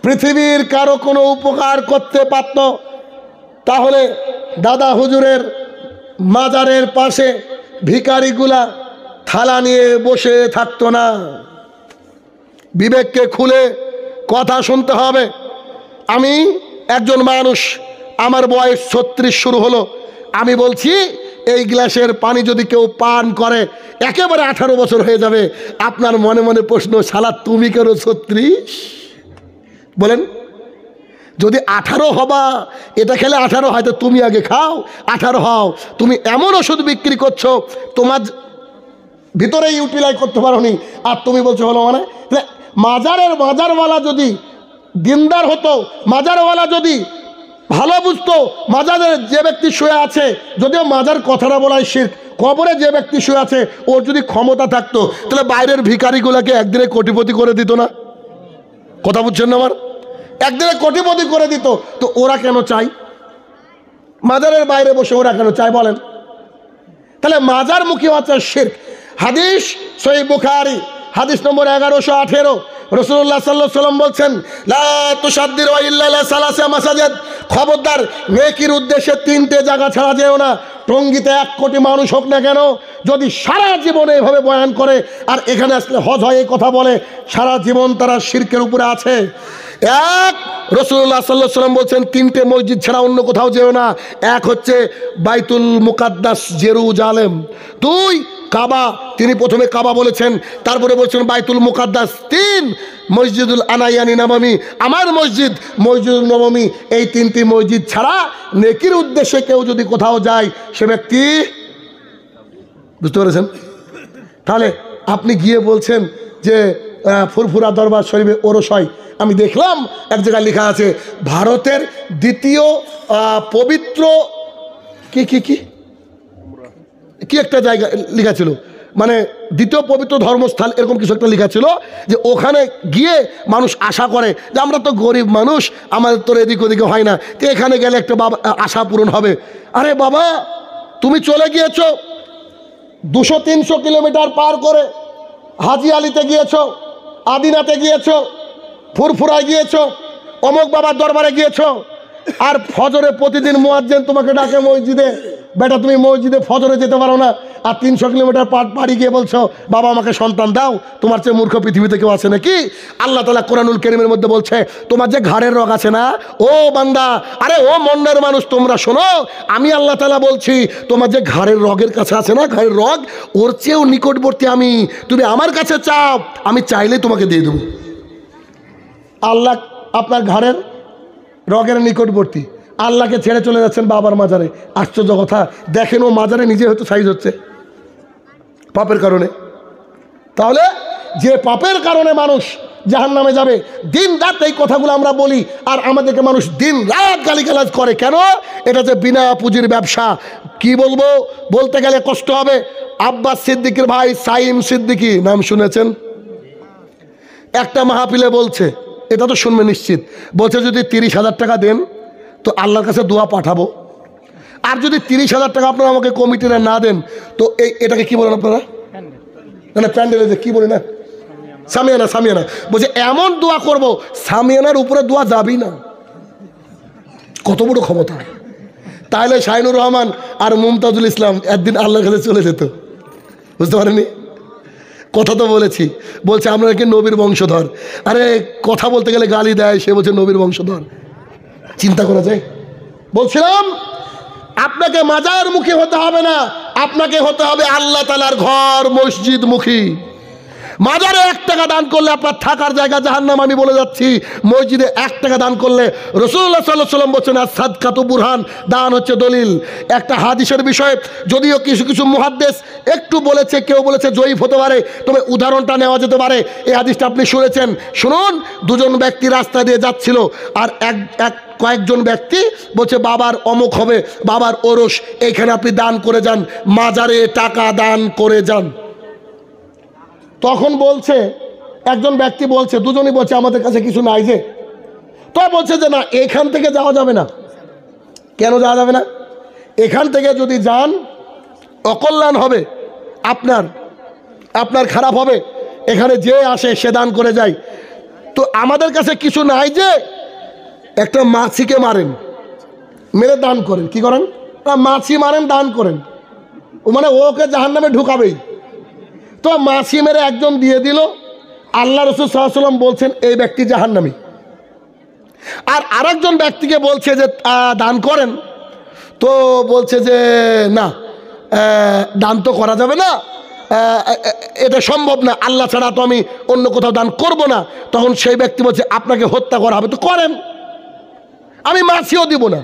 পৃথিবীর কারো কোনো উপকার করতে পারত, তাহলে দাদা হুজুরের মাজারের পাশে ভিখারিগুলা থালা নিয়ে বসে থাকতো না। বিবেককে খুলে কথা শুনতে হবে। আমি একজন মানুষ, আমার বয়স 36 শুরু হলো, আমি বলছি এই গ্লাসের পানি যদি কেউ পান করে একেবারে 18 বছর হয়ে যাবে। আপনার মনে মনে প্রশ্ন, শালা তুমি কেন 36? বলেন, যদি 18 হবা, এটা খেলে 18 হয়তো তুমি আগে খাও, 18 হও। তুমি এমন ওষুধ বিক্রি করছো, তোমার ভিতরে ইউটিলাইজ করতে পারো নি, আর তুমি বলছো হলো মানে? মাজারওয়ালা যদি দিনদার হতো, মাজারওয়ালা যদি ভালো বুঝতো, মাজারের যে ব্যক্তি শুয়ে আছে, যদিও মাজার কথাটা বলাই শিরক, কবরে যে ব্যক্তি শুয়ে আছে ওর যদি ক্ষমতা থাকতো, তাহলে বাইরের ভিখারিগুলোকে একদিনে কোটিপতি করে দিত না? কথা বুঝছেন না আমার? একদিনে কোটিপতি করে দিত। তো ওরা কেন চাই? মাজারের বাইরে বসে ওরা কেন চায় বলেন? তাহলে মাজারমুখী হচ্ছে শিরক। হাদিস সহিহ বুখারী, হাদিস নম্বর 1118, রাসূলুল্লাহ সাল্লাল্লাহু আলাইহি ওয়াসাল্লাম বলছেন, লা তুসাদ্দিরু ইল্লা লা সালাসা মাসাজিদ, খবরদার নেকির উদ্দেশ্যে 3টে জায়গা ছাড়া যেও না। টঙ্গীতে 1 কোটি মানুষ হোক না কেন, যদি সারা জীবন এভাবে বয়ান করে আর এখানে আসলে হজ হয় এই কথা বলে, সারা জীবন তারা শিরকের উপরে আছে। এক, রাসূলুল্লাহ সাল্লাল্লাহু আলাইহি ওয়াসাল্লাম বলছেন 3টে মসজিদ ছাড়া অন্য কোথাও যেও না। এক হচ্ছে বাইতুল মুকাদ্দাস জেরুজালেম, 2 কাবা, তিনি প্রথমে কাবা বলেছেন, তারপরে বলছেন বাইতুল মুকাদ্দাস, 3 মসজিদুল আনায়ানি নবমী, আমার মসজিদ মসজিদুল নবমী। এই 3টি মসজিদ ছাড়া নেকির উদ্দেশ্যে কেউ যদি কোথাও যায়, সে ব্যক্তি, বুঝতে পেরেছেন? তাহলে আপনি গিয়ে বলছেন যে ফুরফুরা দরবার শরীফে ওরস হয়। আমি দেখলাম এক জায়গায় লেখা আছে ভারতের দ্বিতীয় পবিত্র কি কি কি কি একটা জায়গা লেখা ছিল, মানে দ্বিতীয় পবিত্র ধর্মস্থল, এরকম কিছু একটা লেখা ছিল, যে ওখানে গিয়ে মানুষ আশা করে যে আমরা তো গরিব মানুষ, আমাদের তো এদিক ওদিকে হয় না, তো এখানে গেলে একটা বাবা আশা পূরণ হবে। আরে বাবা, তুমি চলে গিয়েছো 200-300 কিলোমিটার পার করে, হাজি আলিতে গিয়েছো, আদিনাতে গিয়েছো, ফুরফুরায় গিয়েছো, অমুক বাবার দরবারে গিয়েছো, আর ফজরে প্রতিদিন মুয়াজ্জিন তোমাকে ডাকে মসজিদে, বেটা তুমি মসজিদে ফজরে যেতে পারো না, আর 300 কিলোমিটার পাড়ি গিয়ে বলছো বাবা আমাকে সন্তান দাও। তোমার চেয়ে মূর্খ পৃথিবীতে কেউ আছে নাকি? আল্লাহ তাআলা কোরআনুল কারীমের মধ্যে বলছে, তোমার যে ঘাড়ের রগ আছে না, ও বান্দা, আরে ও মন্ডের মানুষ, তোমরা শোনো, আমি আল্লাহ তাআলা বলছি, তোমার যে ঘাড়ের রগের কাছে আছে না, ঘাড়ের রগ, ওর চেয়েও নিকটবর্তী আমি। তুমি আমার কাছে চাও, আমি চাইলে তোমাকে দিয়ে দেবো। আল্লাহ আপনার ঘাড়ের রগের নিকটবর্তী, আল্লাহকে ছেড়ে চলে যাচ্ছেন বাবার মাজারে। আশ্চর্য কথা, দেখেন ও মাজারে নিজে হয়তো সাইজ হচ্ছে পাপের কারণে। তাহলে যে পাপের কারণে মানুষ জাহান্নামে যাবে, দিন রাত এই কথাগুলো আমরা বলি, আর আমাদেরকে মানুষ দিন রাত গালিগালাজ করে কেন? এটা যে বিনা পুঁজির ব্যবসা। কি বলবো, বলতে গেলে কষ্ট হবে। আব্বাস সিদ্দিকীর ভাই সাইম সিদ্দিকী নাম শুনেছেন? একটা মাহফিলে বলছে, এটা তো শুনবে নিশ্চিত, বলছে যদি 30,000 টাকা দেন তো আল্লাহর কাছে দোয়া পাঠাবো, আর যদি 30,000 টাকা আপনারা আমাকে কমিটিরা না দেন তো এটাকে কি বলেন আপনারা? না প্যান্ডেলে যে কি বলি না, সামিয়ানা। সামিয়ানা বলছে এমন দোয়া করব সামিয়ানার উপরে দোয়া যাবেই না। কত বড় ক্ষমতা! তাহলে শাহিনুর রহমান আর মুমতাজুল ইসলাম একদিন আল্লাহর কাছে চলে যেত, বুঝতে পারেনি? কথা তো বলেছি, বলছে আমরা কি নবীর বংশধর। আরে কথা বলতে গেলে গালি দেয়, সে বলছে নবীর বংশধর। চিন্তা করা যায়? বলছিলাম আপনাকে মাজার মুখী হতে হবে না, আপনাকে হতে হবে আল্লাহ তাআলার ঘর মসজিদ মুখী। মাজারে 1 টাকা দান করলে আপনার থাকার জায়গা জাহান্নাম। আমি বলে যাচ্ছি, মসজিদে 1 টাকা দান করলে রাসূলুল্লাহ সাল্লাল্লাহু আলাইহি ওয়াসাল্লাম বলছেন আর সাদকাতু বুরহান, দান হচ্ছে দলিল। একটা হাদিসের বিষয়ে যদিও কিছু কিছু মুহাদ্দিস একটু বলেছে, কেউ বলেছে জয়ীফ হতে পারে, তবে উদাহরণটা নেওয়া যেতে পারে। এই হাদিসটা আপনি শুনেছেন, শুনুন। 2 জন ব্যক্তি রাস্তা দিয়ে যাচ্ছিল, আর কয়েকজন ব্যক্তি বলছে বাবার অমুক হবে, বাবার ওরস, এইখানে আপনি দান করে যান, মাজারে টাকা দান করে যান। তখন বলছে একজন ব্যক্তি বলছে, দুজনই বলছে আমাদের কাছে কিছু নাই যে, তো বলছে যে না, এখান থেকে যাওয়া যাবে না। কেন যাওয়া যাবে না? এখান থেকে যদি যান অকল্যাণ হবে, আপনার খারাপ হবে। এখানে যে আসে সে দান করে যায়। তো আমাদের কাছে কিছু নাই যে, একটা মাছিকে মারেন, মেরে দান করেন। কি করেন? মাছি মারেন, দান করেন, মানে ওকে জাহান্নামে ঢুকাবেই। তো মাছি মেরে একজন দিয়ে দিল, আল্লাহ রাসূল সাল্লাল্লাহু আলাইহি ওয়াসাল্লাম বলছেন এই ব্যক্তি জাহান্নামী। আর আরেকজন ব্যক্তিকে বলছে যে দান করেন, তো বলছে যে না, দান তো করা যাবে না, এটা সম্ভব না, আল্লাহ ছাড়া তো আমি অন্য কোথাও দান করব না। তখন সেই ব্যক্তি বলছে আপনাকে হত্যা করা হবে, তো করেন, আমি মাছিও দিব না।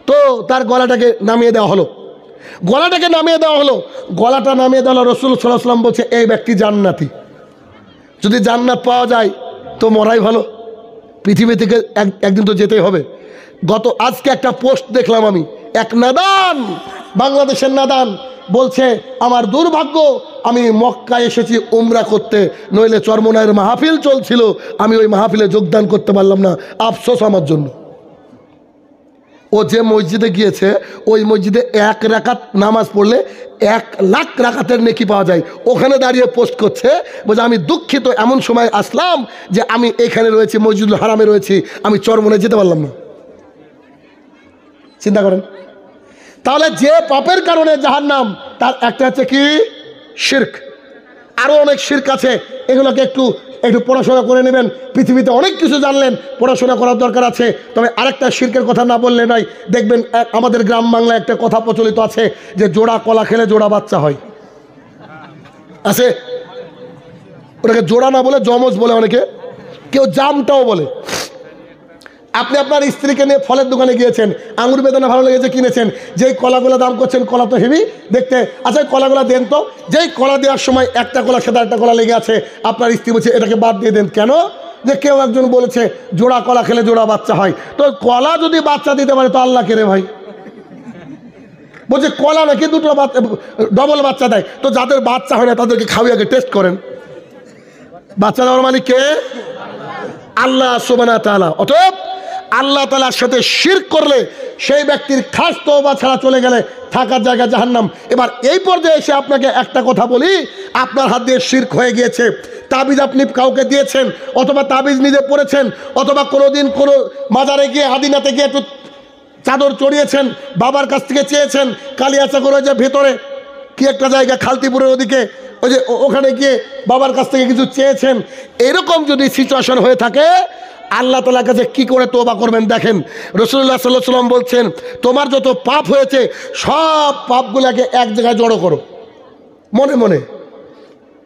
তো তার গলাটাকে নামিয়ে দেওয়া হলো। গলাটা নামিয়ে দেওয়া হলো। রাসূল সাল্লাল্লাহু আলাইহি ওয়াসাল্লাম বলছে এই ব্যক্তি জান্নাতি। যদি জান্নাত পাওয়া যায় তো মরাই ভালো, পৃথিবী থেকে একদিন তো যেতেই হবে। আজকে একটা পোস্ট দেখলাম আমি, এক নাদান, বাংলাদেশের নাদান বলছে আমার দুর্ভাগ্য, আমি মক্কায় এসেছি উমরা করতে, নইলে চরমনায়ের মাহফিল চলছিল, আমি ওই মাহফিলে যোগদান করতে পারলাম না, আফসোস আমার জন্য। ও যে মসজিদে গিয়েছে, ওই মসজিদে 1 রাকাত নামাজ পড়লে 1 লাখ রাকাতের নেকি পাওয়া যায়। ওখানে দাঁড়িয়ে পোস্ট করছে, বলছে আমি দুঃখিত, এমন সময় আসলাম যে আমি এখানে রয়েছি, মসজিদুল হারামে রয়েছি, আমি চরমনায় যেতে পারলাম না। চিন্তা করেন। তাহলে যে পাপের কারণে জাহান্নাম, তার একটা হচ্ছে কি? শিরক। আরও অনেক শিরক আছে, এগুলোকে একটু পড়াশোনা করে নেবেন। পৃথিবীতে অনেক কিছু জানলেন, পড়াশোনা করার দরকার আছে। তবে আরেকটা শিরকের কথা না বললে নয়। দেখবেন আমাদের গ্রাম বাংলায় একটা কথা প্রচলিত আছে যে জোড়া কলা খেলে জোড়া বাচ্চা হয়, আছে। ওটাকে জোড়া না বলে জমজ বলে অনেকে, কেউ জামটাও বলে। আপনি আপনার স্ত্রীকে নিয়ে ফলের দোকানে গিয়েছেন, আঙুর বেদানা ভালো লেগেছে কিনেছেন, যেই কলাগুলো দাম করছেন, কলা তো হেভি দেখতে, আচ্ছা কলাগুলো দেন তো। যেই কলা দেওয়ার সময় একটা কলার সাথে একটা কলা লেগে আছে, আপনার স্ত্রী বলছে এটাকে বাদ দিয়ে দেন। কেন? যে কেউ একজন বলেছে জোড়া কলা খেলে জোড়া বাচ্চা হয়। তো কলা যদি বাচ্চা দিতে পারে তো আল্লাহ কে রে ভাই? বলছে কলা নাকি 2টো বাচ্চা, ডবল বাচ্চা দেয়। তো যাদের বাচ্চা হয় না তাদেরকে খাওয়াই আগে টেস্ট করেন। বাচ্চা দেওয়ার মানে কে? আল্লাহ সুবহানাহু ওয়া তাআলা। অতএব আল্লাহ তাআলার সাথে শিরক করলে সেই ব্যক্তির খাস তওবা ছাড়া চলে গেলে থাকার জায়গা জাহান্নাম। এবার এই পর্যায়ে এসে আপনাকে একটা কথা বলি, আপনার হাত দিয়ে শিরক হয়ে গিয়েছে। তাবিজ আপনি কাউকে দিয়েছেন, অথবা তাবিজ নিজে পড়েছেন, অথবা কোনোদিন কোনো মাজারে গিয়ে আদিনাতে গিয়ে একটু চাদর চড়িয়েছেন, বাবার কাছ থেকে চেয়েছেন, কালিয়াচা করে যে ভেতরে কি একটা জায়গা খালতিপুরের ওদিকে, ওই যে ওখানে গিয়ে বাবার কাছ থেকে কিছু চেয়েছেন। এরকম যদি সিচুয়েশন হয়ে থাকে, আল্লাহ তাআলার কাছে কি করে তওবা করবেন? দেখেন রাসূলুল্লাহ সাল্লাল্লাহু আলাইহি ওয়াসাল্লাম বলছেন তোমার যত পাপ হয়েছে সব পাপগুলোকে এক জায়গায় জড়ো করো, মনে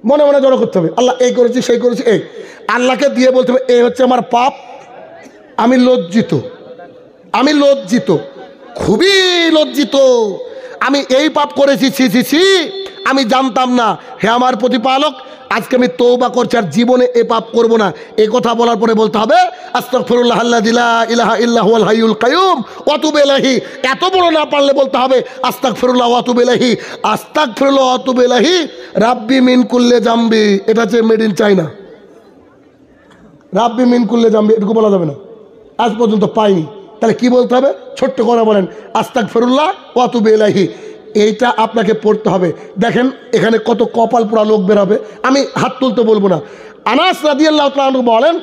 মনে জড়ো করতে হবে। আল্লাহ এই করেছি, সেই করেছি, এই আল্লাহকে দিয়ে বলতে হবে এই হচ্ছে আমার পাপ, আমি লজ্জিত, আমি লজ্জিত, খুবই লজ্জিত, আমি এই পাপ করেছি, ছি ছি ছি, আমি জানতাম না। হে আমার প্রতিপালক, আজকে আমি তওবা করছি, আর জীবনে এ পাপ করব না। এই কথা বলার পরে বলতে হবে আস্তাগফিরুল্লাহ আল্লাযী লা ইলাহা ইল্লা হুয়াল হাইয়ুল কাইয়ুম ওয়া আতুবু ইলাইহি। এত বড় না পারলে বলতে হবে আস্তাগফিরুল্লাহ ওয়া আতুবু ইলাইহি, আস্তাগফিরুল্লাহ ওয়া আতুবু ইলাইহি রাব্বি মিন কুল্লি জামবি। এটা হচ্ছে মেড ইন চায়না। রাব্বি মিন কুল্লি জামবি এটুকু বলা যাবে না, আজ পর্যন্ত পাইনি। তাহলে কি বলতে হবে? ছোট্ট করে বলেন আস্তাগফিরুল্লাহ ওয়া আতুবু ইলাইহি। এইটা আপনাকে পড়তে হবে। দেখেন এখানে কত কপাল পোড়া লোক বেরোবে, আমি হাত তুলতে বলবো না। আনাস রাদিয়াল্লাহু তাআলা আনহু বলেন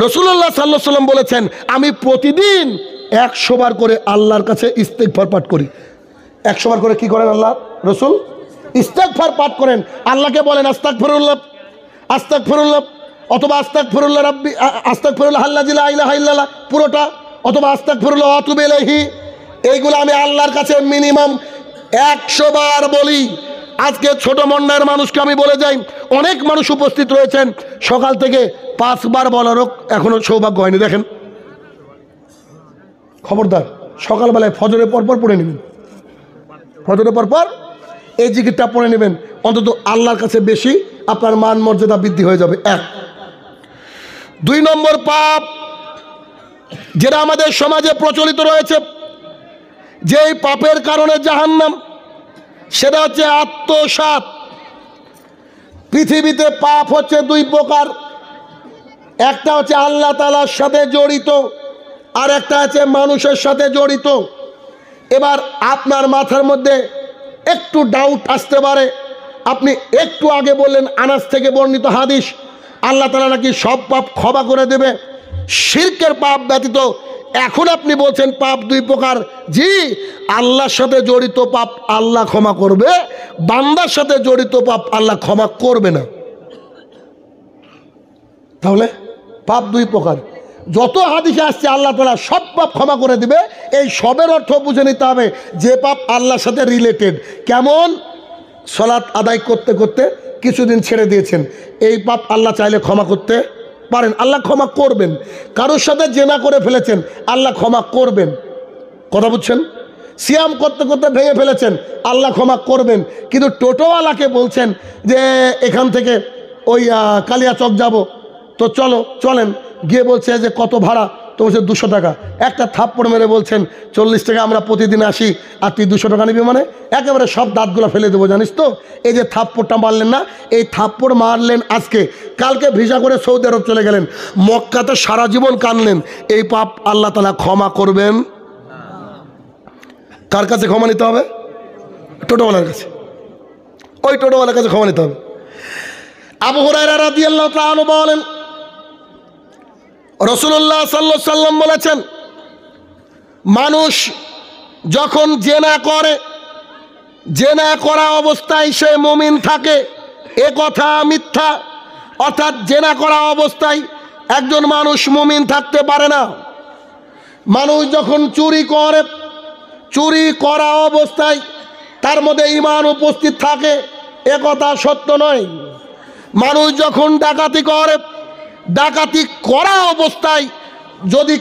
রাসূলুল্লাহ সাল্লাল্লাহু আলাইহি ওয়াসাল্লাম বলেছেন, আমি প্রতিদিন 100 বার করে আল্লাহর কাছে ইস্তেগফার পাঠ করি। 100 বার করে কি করেন আল্লাহ রসুল? ইস্তেগফার পাঠ করেন। আল্লাহকে বলেন আস্তাগফিরুল্লাহ, আস্তাগফিরুল্লাহ, অথবা আস্তাগফিরুল্লাহ রাব্বি, আস্তাগফিরুল্লাহ আল্লাযী লা ইলাহা ইল্লাল্লাহ পুরোটা, অথবা আস্তাগফিরুল্লাহ ওয়া আতুবু ইলাইহি। এইগুলো আমি আল্লাহর কাছে মিনিমাম 100 বার বলি। আজকে ছোট মন্ডার মানুষকে আমি বলে যাই, অনেক মানুষ উপস্থিত রয়েছেন, সকাল থেকে 5 বার বলারও এখনো সৌভাগ্য হয়নি। দেখেন, খবরদার, সকালবেলায় ফজরের পরপর পড়ে নেবেন, ফজরের পরপর এই জিকিরটা পড়ে নেবেন। অন্তত আল্লাহর কাছে বেশি আপনার মান মর্যাদা বৃদ্ধি হয়ে যাবে। 1। 2 নম্বর পাপ যেটা আমাদের সমাজে প্রচলিত রয়েছে, যেই পাপের কারণে জাহান্নাম, সেটা হচ্ছে আত্মসাৎ। পৃথিবীতে পাপ হচ্ছে 2 প্রকার, একটা হচ্ছে আল্লাহ তাআলার সাথে জড়িত, আর একটা আছে মানুষের সাথে জড়িত। এবার আপনার মাথার মধ্যে একটু ডাউট আসতে পারে, আপনি একটু আগে বললেন আনাস থেকে বর্ণিত হাদিস, আল্লাহ তাআলা নাকি সব পাপ ক্ষমা করে দেবে শিরকের পাপ ব্যতীত। এখন আপনি বলছেন পাপ 2 প্রকার। জি, আল্লাহর সাথে জড়িত পাপ আল্লাহ ক্ষমা করবে, বান্দার সাথে জড়িত পাপ আল্লাহ ক্ষমা করবে না। তাহলে পাপ 2 প্রকার। যত হাদিসে আসছে আল্লাহ তাআলা সব পাপ ক্ষমা করে দিবে, এই সবের অর্থ বুঝে নিতে হবে যে পাপ আল্লাহর সাথে রিলেটেড। কেমন? সালাত আদায় করতে করতে কিছুদিন ছেড়ে দিয়েছেন, এই পাপ আল্লাহ চাইলে ক্ষমা করতে পারেন, আল্লাহ ক্ষমা করবেন। কারোর সাথে জেনা করে ফেলেছেন, আল্লাহ ক্ষমা করবেন। কথা বুঝছেন? সিয়াম করতে করতে ভেঙে ফেলেছেন, আল্লাহ ক্ষমা করবেন। কিন্তু টোটোওয়ালাকে বলছেন যে এখান থেকে ওই কালিয়াচক যাব, তো চলেন, গিয়ে বলছে যে কত ভাড়া, তো বলছে 200 টাকা। একটা থাপ্পড় মেরে বলছেন 40 টাকা আমরা প্রতিদিন আসি, আর তুই 200 টাকা নিবি মানে? একেবারে সব দাঁতগুলো ফেলে দেবো, জানিস তো? এই যে থাপ্পড়টা মারলেন না, এই থাপ্পড় মারলেন আজকে, কালকে ভিসা করে সৌদি আরব চলে গেলেন, মক্কাতে সারা জীবন কানলেন, এই পাপ আল্লাহ তাআলা ক্ষমা করবেন? কার কাছে ক্ষমা নিতে হবে? টোটোওয়ালার কাছে। ওই টোটোওয়ালার কাছে ক্ষমা নিতে হবে। আবু হুরায়রা রাদিয়াল্লাহু তাআলা আনহু বলেন রাসূলুল্লাহ সাল্লাল্লাহু আলাইহি ওয়াসাল্লাম বলেছেন, মানুষ যখন জেনা করে, জেনা করা অবস্থায় সে মুমিন থাকে, এ কথা মিথ্যা। অর্থাৎ জেনা করা অবস্থায় একজন মানুষ মুমিন থাকতে পারে না। মানুষ যখন চুরি করে, চুরি করা অবস্থায় তার মধ্যে ঈমান উপস্থিত থাকে, এ কথা সত্য নয়। মানুষ যখন ডাকাতি করে, ডাকাতি করা অবস্থায় যদি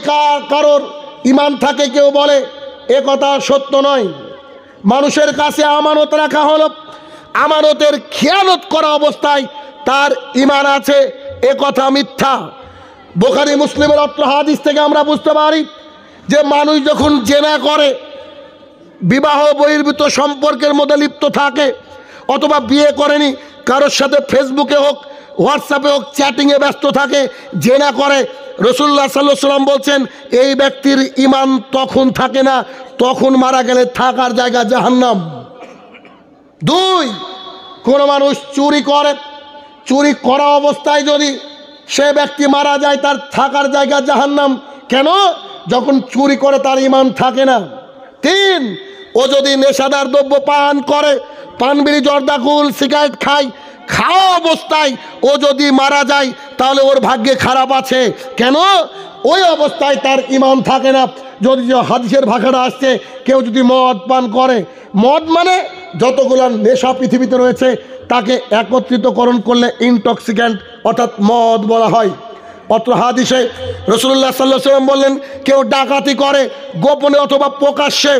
কারোর ঈমান থাকে, কেউ বলে, এ কথা সত্য নয়। মানুষের কাছে আমানত রাখা হলো, আমানতের খেয়ানত করা অবস্থায় তার ঈমান আছে, এ কথা মিথ্যা। বুখারী মুসলিমের অত্র হাদিস থেকে আমরা বুঝতে পারি যে মানুষ যখন জেনা করে, বিবাহ বহির্ভূত সম্পর্কের মধ্যে লিপ্ত থাকে, অথবা বিয়ে করেনি, কারোর সাথে ফেসবুকে হোক, হোয়াটসঅ্যাপে হোক, চ্যাটিংয়ে ব্যস্ত থাকে, জেনা করে, রাসূলুল্লাহ সাল্লাল্লাহু আলাইহি ওয়াসাল্লাম বলছেন এই ব্যক্তির ঈমান তখন থাকে না, তখন মারা গেলে থাকার জায়গা জাহান্নাম। 2, কোনো মানুষ চুরি করে, চুরি করা অবস্থায় যদি সে ব্যক্তি মারা যায়, তার থাকার জায়গা জাহান্নাম। কেন? যখন চুরি করে তার ঈমান থাকে না। 3, ও যদি নেশাদার দ্রব্য পান করে, পান বিড়ি জর্দাকুল সিগারেট খায়, খাওয়া অবস্থায় ও যদি মারা যায়, তাহলে ওর ভাগ্যে খারাপ আছে। কেন? ওই অবস্থায় তার ঈমান থাকে না। যদি হাদিসের ভাষাটা আসছে, কেউ যদি মদ পান করে, মদ মানে যতগুলো নেশা পৃথিবীতে রয়েছে তাকে একত্রিতকরণ করলে ইনটক্সিক্যান্ট অর্থাৎ মদ বলা হয়। অত্র হাদিসে রাসূলুল্লাহ সাল্লাল্লাহু আলাইহি ওয়াসাল্লাম বললেন, কেউ ডাকাতি করে গোপনে অথবা প্রকাশ্যে,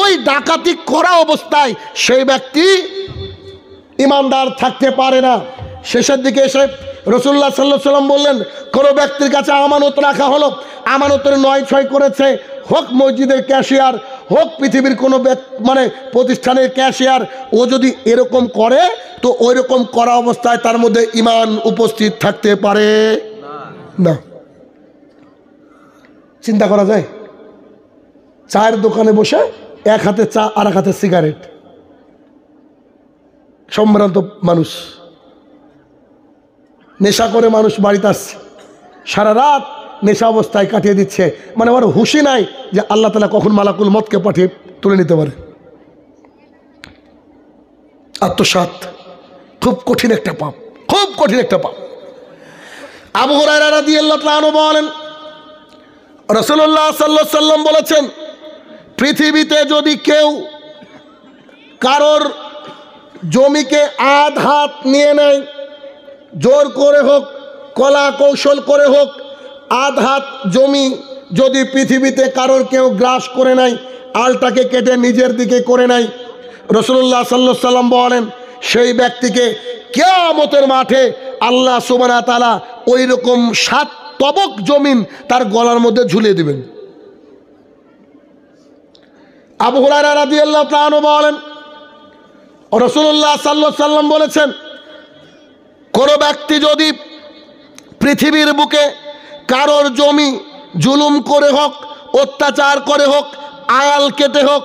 ওই ডাকাতি করা অবস্থায় সেই ব্যক্তি ইমানদার থাকতে পারে না। শেষের দিকে এসে রাসূলুল্লাহ সাল্লাল্লাহু আলাইহি ওয়াসাল্লাম বললেন, কোনো ব্যক্তির কাছে আমানত রাখা হলো, আমানতের নয় ছয় করেছে, হোক মসজিদের ক্যাশিয়ার, হোক পৃথিবীর কোনো মানে প্রতিষ্ঠানের ক্যাশিয়ার, ও যদি এরকম করে তো ওই রকম করা অবস্থায় তার মধ্যে ঈমান উপস্থিত থাকতে পারে না। চিন্তা করা যায়, চায়ের দোকানে বসে এক হাতে চা আর এক হাতে সিগারেট, সম্ভ্রান্ত মানুষ, নেশা করে মানুষ বাড়িতে আসছে, সারা রাত নেশা অবস্থায় কাটিয়ে দিচ্ছে, মানে ওর হুঁশি নাই যে আল্লাহ তাআলা কখন মালাকুল মতকে পাঠিয়ে তুলে নিতে পারে। আত্মসাৎ খুব কঠিন একটা পাপ, খুব কঠিন একটা পাপ। আবু হুরায়রা রাদিয়াল্লাহু তাআলা আনহু বলেন, রাসূলুল্লাহ সাল্লাল্লাহু আলাইহি ওয়াসাল্লাম বলেছেন, পৃথিবীতে যদি কেউ কারোর জমিকে আধ হাত নিয়ে নেয়, জোর করে হোক কলা কৌশল করে হোক, আধ হাত জমি যদি পৃথিবীতে কারোর কেউ গ্রাস করে নেয়, আলটাকে কেটে নিজের দিকে করে নেয়, রাসূলুল্লাহ সাল্লাল্লাহু আলাইহি ওয়াসাল্লাম বলেন, সেই ব্যক্তিকে কিয়ামতের মাঠে আল্লাহ সুবহানাহু ওয়া তাআলা ওই রকম 7 তবক জমিন তার গলার মধ্যে ঝুলিয়ে দিবেন। আবু হুরায়রা রাদিয়াল্লাহু তাআলা আনহু বলেন, রাসূলুল্লাহ সাল্লাল্লাহু আলাইহি ওয়াসাল্লাম বলেছেন, কোনো ব্যক্তি যদি পৃথিবীর বুকে কারোর জমি জুলুম করে হোক, অত্যাচার করে হোক, আল কেটে হোক,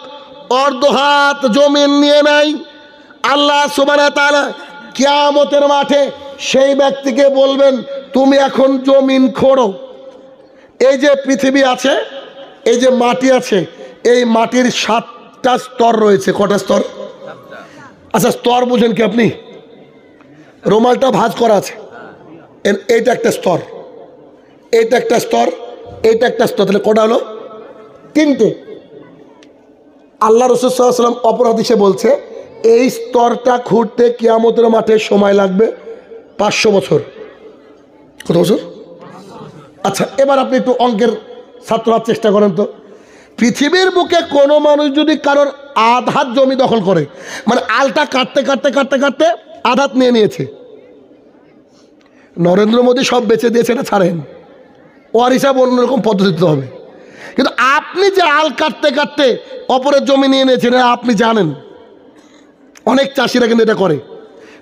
অর্ধ হাত জমিন নিয়ে নেয়, আল্লাহ সুবহানাহু ওয়া তাআলা কিয়ামতের মাঠে সেই ব্যক্তিকে বলবেন, তুমি এখন জমিন খোঁড়ো। এই যে পৃথিবী আছে, এই যে মাটি আছে, এই মাটির 7টা স্তর রয়েছে। কটা স্তর? আচ্ছা, স্তর বুঝেন কি আপনি? রুমালটা ভাঁজ করা আছে, এইটা একটা স্তর, এইটা একটা স্তর, এইটা একটা স্তর, তাহলে কটা হলো? 3টে। আল্লাহ রাসূল সাল্লাল্লাহু আলাইহি ওয়াসাল্লাম অপর হাদিসে বলছে, এই স্তরটা খুঁড়তে কিয়ামতের মাঠে সময় লাগবে 500 বছর। কত বছর? আচ্ছা, এবার আপনি একটু অঙ্কের ছাত্র হওয়ার চেষ্টা করেন তো। পৃথিবীর বুকে কোনো মানুষ যদি কারোর আধ হাত জমি দখল করে, মানে আলটা কাটতে কাটতে কাটতে কাটতে আধ হাত নিয়ে নিয়েছে, নরেন্দ্র মোদী সব বেচে দিয়েছে, এটা ছাড়েন, ওর হিসাব অন্যরকম পদ্ধতিতে হবে। কিন্তু আপনি যে আল কাটতে কাটতে অপরের জমি নিয়ে নিয়েছেন, আপনি জানেন। অনেক চাষিরা কিন্তু এটা করে,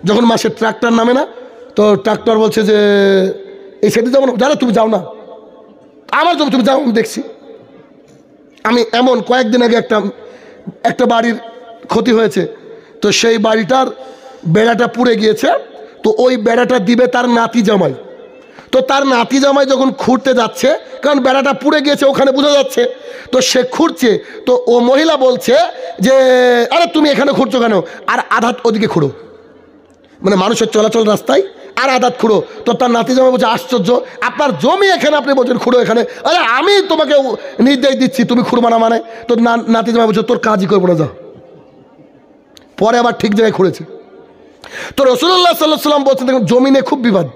যখন মাসে ট্রাক্টর নামে না, তো ট্রাক্টর বলছে যে এই সেটি যাবো না, জানো তুমি যাও না, আমার জমি তুমি যাও, আমি দেখছি। আমি এমন কয়েকদিন আগে একটা বাড়ির ক্ষতি হয়েছে, তো সেই বাড়িটার বেড়াটা পুড়ে গিয়েছে, তো ওই বেড়াটা দিবে তার নাতি জামাই। তো তার নাতি জামাই যখন খুঁড়তে যাচ্ছে, কারণ বেড়াটা পুড়ে গিয়েছে ওখানে বোঝা যাচ্ছে, তো সে খুঁড়ছে, তো ও মহিলা বলছে যে আরে তুমি এখানে খুঁড়ছো কেন, আর আধাত ওদিকে খুঁড়ো, মানে মানুষের চলাচল রাস্তায় আর আধাত খুঁড়ো। তো তার নাতি জামাই বলছে, আশ্চর্য, আপনার জমি এখানে, আপনি বলছেন খুঁড়ো এখানে, আরে আমি তোমাকে নির্দেশ দিচ্ছি তুমি খুঁড়বা না, মানে তো নাতি জামাই বলছে তোর কাজই করবো না, যা। পরে আবার ঠিক জায়গায় খুঁড়েছে। তো রাসূলুল্লাহ সাল্লাল্লাহু আলাইহি ওয়াসাল্লাম বলছেন, দেখুন জমিনে খুব বিবাদ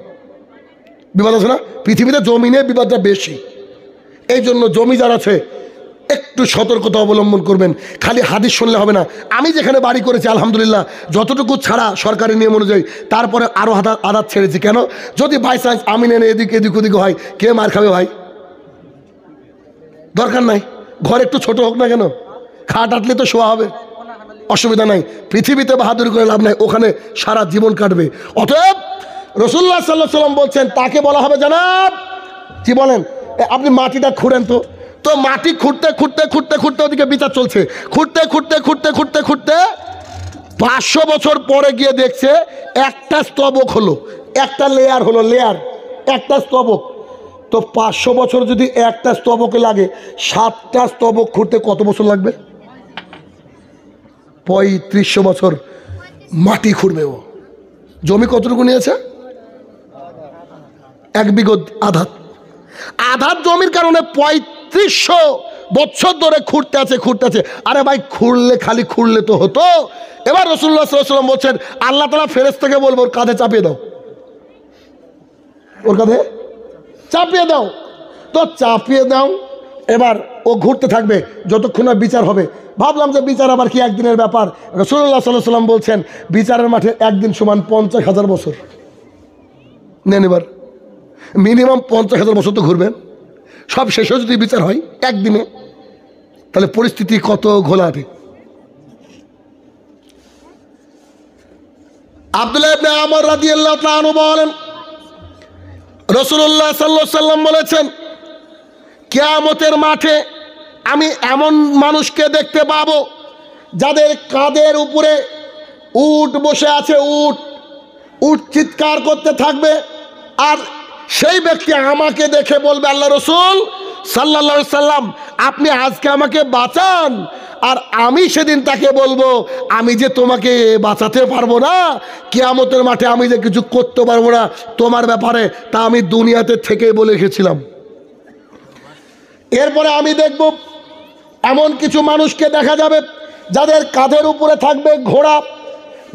আছে না, পৃথিবীতে জমিনে বিবাদটা বেশি। এই জন্য জমি যারা আছে একটু সতর্কতা অবলম্বন করবেন। খালি হাদিস শুনলে হবে না। আমি যেখানে বাড়ি করেছি আলহামদুলিল্লাহ, যতটুকু ছাড়া সরকারি নিয়ম অনুযায়ী, তারপরে আরও আদাত ছেড়েছি। কেন? যদি বাই চান্স আমি নেনে এদিক ওদিক হয়, কে মার খাবে ভাই? দরকার নাই, ঘর একটু ছোট হোক না কেন, খাট আটলে তো শোয়া হবে, অসুবিধা নাই। পৃথিবীতে বাহাদুরি করে লাভ নাই, ওখানে সারা জীবন কাটবে। অতএব রাসূলুল্লাহ সাল্লাল্লাহু আলাইহি ওয়াসাল্লাম বলছেন, তাকে বলা হবে জানাব, কি বলেন, আপনি মাটিটা খুঁড়েন তো। তো মাটি খুঁড়তে খুঁড়তে খুঁড়তে খুঁড়তে ওদিকে বিচার চলছে, খুঁড়তে খুঁড়তে খুঁড়তে খুঁড়তে খুঁড়তে 500 বছর পরে গিয়ে দেখছে একটা স্তবক হলো, একটা লেয়ার হলো, লেয়ার, একটা স্তবক। তো 500 বছর যদি একটা স্তবকে লাগে, 7টা স্তবক খুঁড়তে কত বছর লাগবে? 3500 বছর মাটি খুঁড়বে ও। জমি কতটুকু নিয়েছে? 1 বিঘত আধাত। আধাত জমির কারণে 3500 বছর ধরে খুঁড়তে আছে। আরে ভাই, খালি খুঁড়লে তো হতো। এবার রাসূলুল্লাহ সাল্লাল্লাহু আলাইহি ওয়াসাল্লাম বলছেন, আল্লাহ তাআলা ফেরেশতাকে বলবো ওর কাঁধে চাপিয়ে দাও, ওর কাঁধে চাপিয়ে দাও। তো চাপিয়ে দাও, এবার ও ঘুরতে থাকবে যতক্ষণ না বিচার হবে। ভাবলাম যে বিচার আবার কি একদিনের ব্যাপার। রাসূলুল্লাহ সাল্লাল্লাহু আলাইহি ওয়াসাল্লাম বলছেন বিচারের মাঠে একদিন সমান 50,000 বছর। নেন এবার মিনিমাম 50,000 বছর তো ঘুরবেন। সব শেষে যদি বিচার হয় একদিনে, তাহলে পরিস্থিতি কত ঘোলাটে। আব্দুল্লাহ ইবনে আমর রাদিয়াল্লাহু তাআলা আনহু বলেন রাসূলুল্লাহ সাল্লাল্লাহু আলাইহি ওয়াসাল্লাম বলেছেন কিয়ামতের মাঠে আমি এমন মানুষকে দেখতে পাবো যাদের কাঁধের উপরে উট বসে আছে। উট চিৎকার করতে থাকবে, আর সেই ব্যক্তি আমাকে দেখে বলবে আল্লাহ রাসূল সাল্লাল্লাহু আলাইহি সাল্লাম আপনি আজকে আমাকে বাঁচান। আর আমি সেদিন তাকে বলবো আমি যে তোমাকে বাঁচাতে পারবো না, কিয়ামতের মাঠে আমি যে কিছু করতে পারবো না তোমার ব্যাপারে, তা আমি দুনিয়াতে থেকেই বলে গেছিলাম। এরপরে আমি দেখব এমন কিছু মানুষকে দেখা যাবে যাদের কাঁধের উপরে থাকবে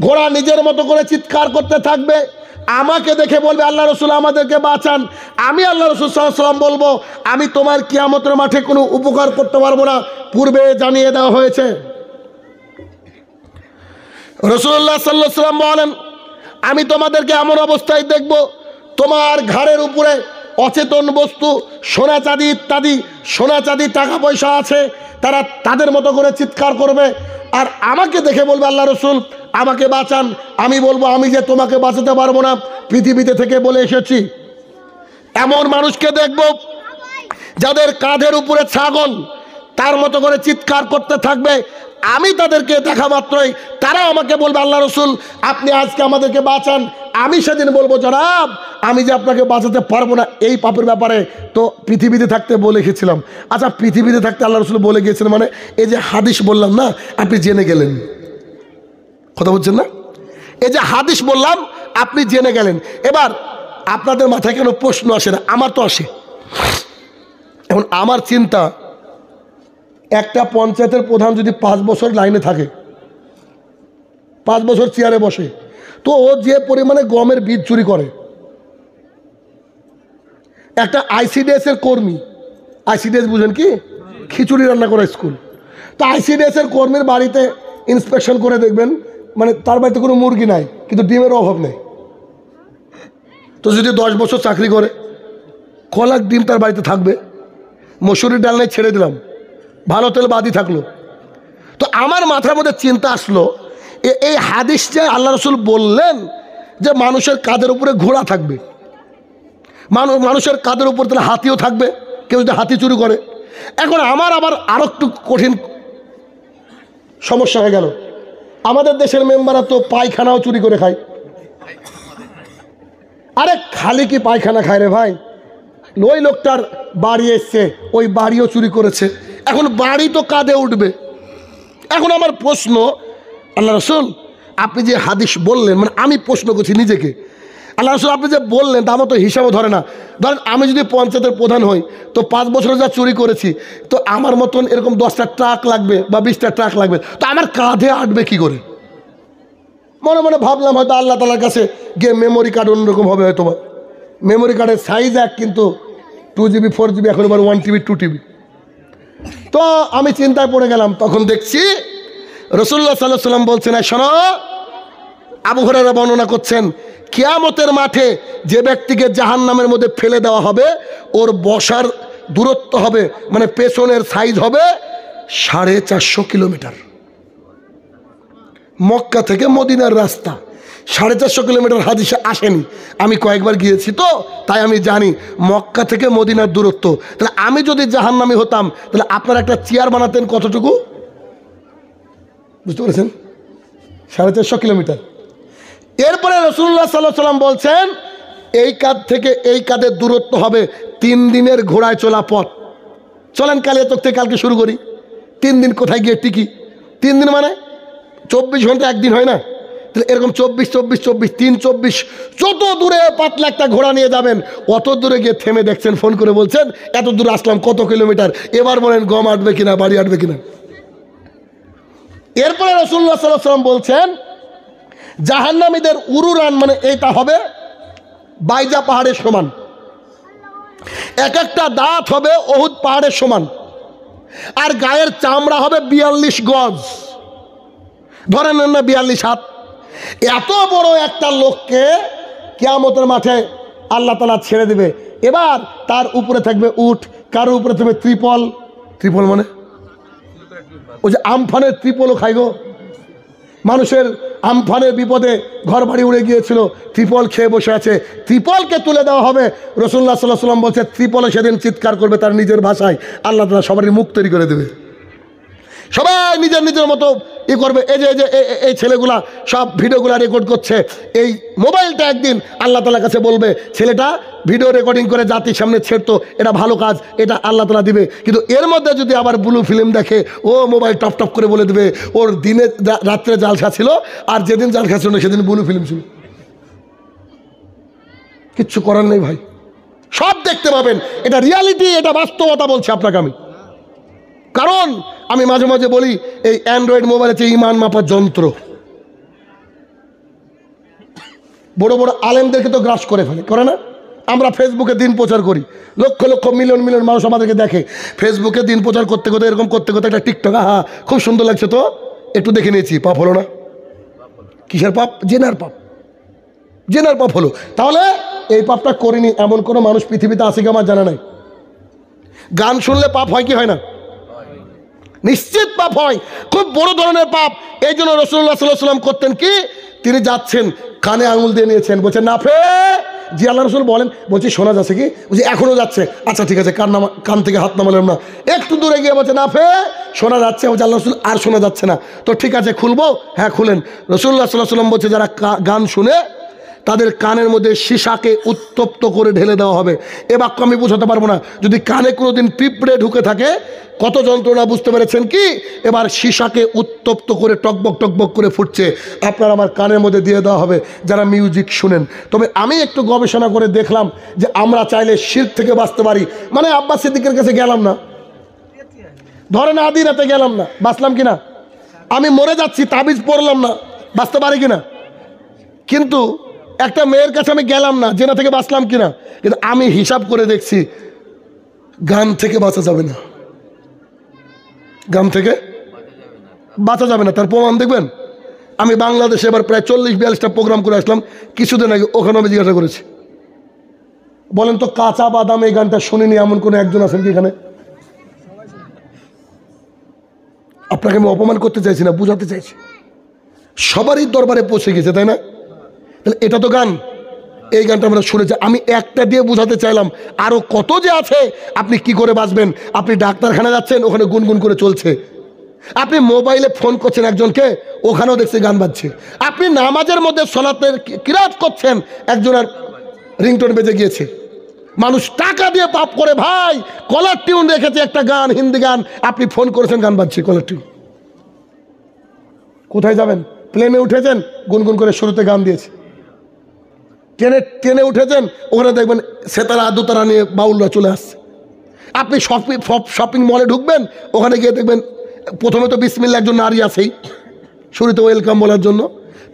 ঘোড়া নিজের মতো করে চিৎকার করতে থাকবে, আমাকে দেখে বলবে আল্লাহ রাসূল আমাদেরকে বাঁচান। আমি আল্লাহ রাসূল সাল্লাল্লাহু আলাইহি ওয়াসাল্লাম বলবো আমি তোমার কিয়ামতের মাঠে কোনো উপকার করতে পারবো না, পূর্বে জানিয়ে দেওয়া হয়েছে। রাসূলুল্লাহ সাল্লাল্লাহু আলাইহি ওয়াসাল্লাম বলেন আমি তোমাদেরকে এমন অবস্থায় দেখব তোমার ঘাড়ের উপরে অচেতন বস্তু সোনা চাঁদি ইত্যাদি, সোনা চাঁদি টাকা পয়সা আছে, তারা তাদের মতো করে চিৎকার করবে আর আমাকে দেখে বলবে আল্লাহ রাসূল আমাকে বাঁচান। আমি বলবো আমি যে তোমাকে বাঁচাতে পারবো না, পৃথিবীতে থেকে বলে এসেছি। এমন মানুষকে দেখব যাদের কাঁধের উপরে ছাগল তার মতো করে চিৎকার করতে থাকবে, আমি তাদেরকে দেখা মাত্রই তারা আমাকে বলবে আল্লাহ রাসূল আপনি আজকে আমাদেরকে বাঁচান। আমি সেদিন বলবো জনাব আমি যে আপনাকে বাঁচাতে পারবো না এই পাপের ব্যাপারে তো পৃথিবীতে থাকতে বলে গেছিলাম। আচ্ছা পৃথিবীতে থাকতে আল্লাহ রাসূল বলে গিয়েছিলেন মানে এই যে হাদিস বললাম না আপনি জেনে গেলেন, কথা বলছেন না? এই যে হাদিস বললাম আপনি জেনে গেলেন। এবার আপনাদের মাথায় কেন প্রশ্ন আসে না? আমার তো আসে। এখন আমার চিন্তা একটা পঞ্চায়েতের প্রধান যদি 5 বছর লাইনে থাকে, 5 বছর চেয়ারে বসে, তো ও যে পরিমাণে গমের বীজ চুরি করে, একটা আইসিডিএস এর কর্মী, আইসিডিএস বুঝেন কি, খিচুড়ি রান্না করা স্কুল, তো আইসিডিএস এর কর্মীর বাড়িতে ইন্সপেকশন করে দেখবেন মানে তার বাড়িতে কোনো মুরগি নাই কিন্তু ডিমের অভাব নেই। তো যদি 10 বছর চাকরি করে ক লাখ ডিম তার বাড়িতে থাকবে, মসুরির ডাল নেই ছেড়ে দিলাম, ভালো তেল বাদই থাকলো। তো আমার মাথার মধ্যে চিন্তা আসলো এই হাদিস যে আল্লাহ রাসূল বললেন যে মানুষের কাঁধের উপরে ঘোড়া থাকবে, মানুষের কাঁধের উপর তাহলে হাতিও থাকবে, কেউ যদি হাতি চুরি করে। এখন আমার আবার আরো একটু কঠিন সমস্যা হয়ে গেল, আমাদের দেশের মেম্বাররা তো পায়খানাও চুরি করে খায়। আরে খালি কি পায়খানা খায় রে ভাই, ওই লোকটার বাড়ি এসছে ওই বাড়িও চুরি করেছে, এখন বাড়ি তো কাঁধে উঠবে। এখন আমার প্রশ্ন আল্লাহ রাসূল আপনি যে হাদিস বললেন, মানে আমি প্রশ্ন করছি নিজেকে, আল্লাহ রাসূল আপনি যে বললেন তা আমার তো হিসাবও ধরে না। ধরেন আমি যদি পঞ্চায়েতের প্রধান হই তো 5 বছরে যা চুরি করেছি, তো আমার মতন এরকম 10টা ট্রাক লাগবে বা 20টা ট্রাক লাগবে, তো আমার কাঁধে আটবে কি করে? মনে মনে ভাবলাম হয়তো আল্লাহ তাআলার কাছে গিয়ে মেমোরি কার্ড অন্যরকম হবে, হয়তো বা মেমোরি কার্ডের সাইজ এক, কিন্তু 2GB 4GB এখন এবার 1TB 2TB। তো আমি চিন্তায় পড়ে গেলাম, তখন দেখছি রাসূলুল্লাহ সাল্লাল্লাহু আলাইহি ওয়াসাল্লাম বলছেন শোনো, আবু হুরায়রা বর্ণনা করছেন কিয়ামতের মাঠে যে ব্যক্তিকে জাহান্নামের মধ্যে ফেলে দেওয়া হবে ওর বসার দূরত্ব হবে মানে পেছনের সাইজ হবে 450 কিলোমিটার। মক্কা থেকে মদিনার রাস্তা 450 কিলোমিটার হাদিসে আসেনি, আমি কয়েকবার গিয়েছি তো তাই আমি জানি মক্কা থেকে মদিনার দূরত্ব। তাহলে আমি যদি জাহান্নামী হতাম তাহলে আপনারা একটা চেয়ার বানাতেন কতটুকু, বুঝতে পেরেছেন? 450 কিলোমিটার। এরপরে রাসূলুল্লাহ সাল্লাল্লাহু আলাইহি ওয়াসাল্লাম বলছেন এই কাঁধ থেকে এই কাঁধের দূরত্ব হবে 3 দিনের ঘোড়ায় চলা পথ। চলেন কালিয়াচক থেকে কালকে শুরু করি, 3 দিন কোথায় গিয়ে টিকি? 3 দিন মানে 24 ঘন্টা একদিন হয় না? তাহলে এরকম 24, 24, 24, 3, 24 যত দূরে পাতলা একটা ঘোড়া নিয়ে যাবেন অত দূরে গিয়ে থেমে দেখছেন, ফোন করে বলছেন এত দূরে আসলাম কত কিলোমিটার, এবার বলেন গম আটবে কিনা, বাড়ি আটবে কিনা। এরপরে রাসূলুল্লাহ সাল্লাল্লাহু আলাইহি ওয়াসাল্লাম বলছেন জাহান্নামীদের উরুরান মানে এইটা হবে বাইজা পাহাড়ের সমান। এক একটা দাঁত হবে ওহুদ পাহাড়ের সমান, আর গায়ের চামড়া হবে 42 গজ, ধরে নেন না 42 হাত। এত বড় একটা লোককে কিয়ামতের মাঠে আল্লাহ তাআলা ছেড়ে দেবে। এবার তার উপরে থাকবে উট, কারোর উপরে থাকবে ত্রিপল। ত্রিপল মানে ওই যে আমফানের ত্রিপলও খাই গো, মানুষের আমফানের বিপদে ঘর বাড়ি উড়ে গিয়েছিল, ত্রিপল খেয়ে বসে আছে, ত্রিপলকে তুলে দেওয়া হবে। রাসূলুল্লাহ সাল্লাল্লাহু আলাইহি ওয়াসাল্লাম বলছে ত্রিপলে সেদিন চিৎকার করবে তার নিজের ভাষায়, আল্লাহ তাআলা সবারই মুখ তৈরি করে দেবে, সবাই নিজের নিজের মতো ই করবে। এই ছেলেগুলা সব ভিডিওগুলা রেকর্ড করছে, এই মোবাইলটা একদিন আল্লাহ তাআলার কাছে বলবে ছেলেটা ভিডিও রেকর্ডিং করে জাতির সামনে ছেড়তো, এটা ভালো কাজ, এটা আল্লাহ তাআলা দিবে। কিন্তু এর মধ্যে যদি আবার ব্লু ফিল্ম দেখে, ও মোবাইল টপ টপ করে বলে দেবে ওর দিনে রাত্রে জালসা ছিল, আর যেদিন জালসা ছিল না সেদিন ব্লু ফিল্ম ছিল। কিচ্ছু করার নেই ভাই, সব দেখতে পাবেন, এটা রিয়ালিটি, এটা বাস্তবতা বলছি আপনাকে আমি। কারণ আমি মাঝে মাঝে বলি এই অ্যান্ড্রয়েড মোবাইল হচ্ছে ইমান মাপার যন্ত্র। বড় বড় আলেমদেরকে তো গ্রাস করে ফেলে, করে না? আমরা ফেসবুকে দিন প্রচার করি, লক্ষ লক্ষ মিলিয়ন মিলিয়ন মানুষ আমাদেরকে দেখে, ফেসবুকে দিন প্রচার করতে করতে এরকম করতে করতে একটা টিকটক, হা খুব সুন্দর লাগছে তো একটু দেখে নিয়েছি, পাপ হলো না? কিসের পাপ? জেনার পাপ, জেনার পাপ হলো। তাহলে এই পাপটা করিনি এমন কোনো মানুষ পৃথিবীতে আছে কি আমার জানা নাই। গান শুনলে পাপ হয় কি হয় না? নিশ্চিত পাপ হয়, খুব বড় ধরনের পাপ। এই জন্য রাসূলুল্লাহ সাল্লাল্লাহু আলাইহি ওয়াসাল্লাম করতেন কি, তিনি যাচ্ছেন কানে আঙুল দিয়ে নিয়েছেন, বলছেন নাফে, জি আল্লাহ রাসূল বলেন, বলছি শোনা যাচ্ছে কি? বলছি এখনো যাচ্ছে। আচ্ছা ঠিক আছে, কান থেকে হাত নামালাম না, একটু দূরে গিয়ে বলছে নাফে, শোনা যাচ্ছে। বলছে আল্লাহ রাসূল আর শোনা যাচ্ছে না, তো ঠিক আছে খুলবো? হ্যাঁ খুলেন। রাসূলুল্লাহ সাল্লাল্লাহু আলাইহি ওয়াসাল্লাম বলছে যারা গান শুনে তাদের কানের মধ্যে সীসাকে উত্তপ্ত করে ঢেলে দেওয়া হবে। এ বাক্য আমি বোঝাতে পারবো না। যদি কানে কোনোদিন পিঁপড়ে ঢুকে থাকে কত যন্ত্রণা বুঝতে পেরেছেন কি? এবার সীসাকে উত্তপ্ত করে টকবক টকবক করে ফুটছে, আপনার আমার কানের মধ্যে দিয়ে দেওয়া হবে যারা মিউজিক শুনেন। তবে আমি একটু গবেষণা করে দেখলাম যে আমরা চাইলে শিরক থেকে বাঁচতে পারি। মানে আব্বাস সিদ্দিকের কাছে গেলাম না, ধরেন আদি রাতে গেলাম না, বাঁচলাম কিনা? আমি মরে যাচ্ছি, তাবিজ পড়লাম না, বাঁচতে পারি কিনা? কিন্তু একটা মেয়ের কাছে আমি গেলাম না, জেনা থেকে বাঁচলাম কিনা? কিন্তু আমি হিসাব করে দেখছি গান থেকে বাঁচা যাবে না, গান থেকে বাঁচা যাবে না। তার প্রমাণ দেখবেন, আমি বাংলাদেশে এবার প্রায় 40-42টা প্রোগ্রাম করে আসলাম, কিছুদিন আগে ওখানে আমি জিজ্ঞাসা করেছি, বলেন তো কাঁচা বাদাম এই গানটা শুনিনি এমন কোনো একজন আছেন কি এখানে? আপনাকে আমি অপমান করতে চাইছি না, বুঝাতে চাইছি, সবারই দরবারে পৌঁছে গেছে, তাই না? তাহলে এটা তো গান, এই গানটা আমরা শুনেছি। আমি একটা দিয়ে বোঝাতে চাইলাম, আরো কত যে আছে। আপনি কি করে বাঁচবেন? আপনি ডাক্তারখানা যাচ্ছেন, ওখানে গুনগুন করে চলছে। আপনি মোবাইলে ফোন করছেন একজনকে, ওখানেও দেখছি গান বাজছে। আপনি নামাজের মধ্যে সলাতের কিরাত করছেন, একজনের রিংটোন বেজে গিয়েছে। মানুষ টাকা দিয়ে পাপ করে ভাই, কলার টিউন রেখেছে একটা গান, হিন্দি গান, আপনি ফোন করেছেন গান বাজছে কলার টিউন। কোথায় যাবেন? প্লেনে উঠেছেন, গুনগুন করে শুরুতে গান দিয়েছে। ট্রেনে উঠেছেন, ওখানে দেখবেন সেতারা দোতারা নিয়ে বাউলরা চলে আসছে। আপনি শপিং মলে ঢুকবেন, ওখানে গিয়ে দেখবেন প্রথমে তো বিসমিল্লাহ একজন নারী আছেই শুরুতে ওয়েলকাম বলার জন্য,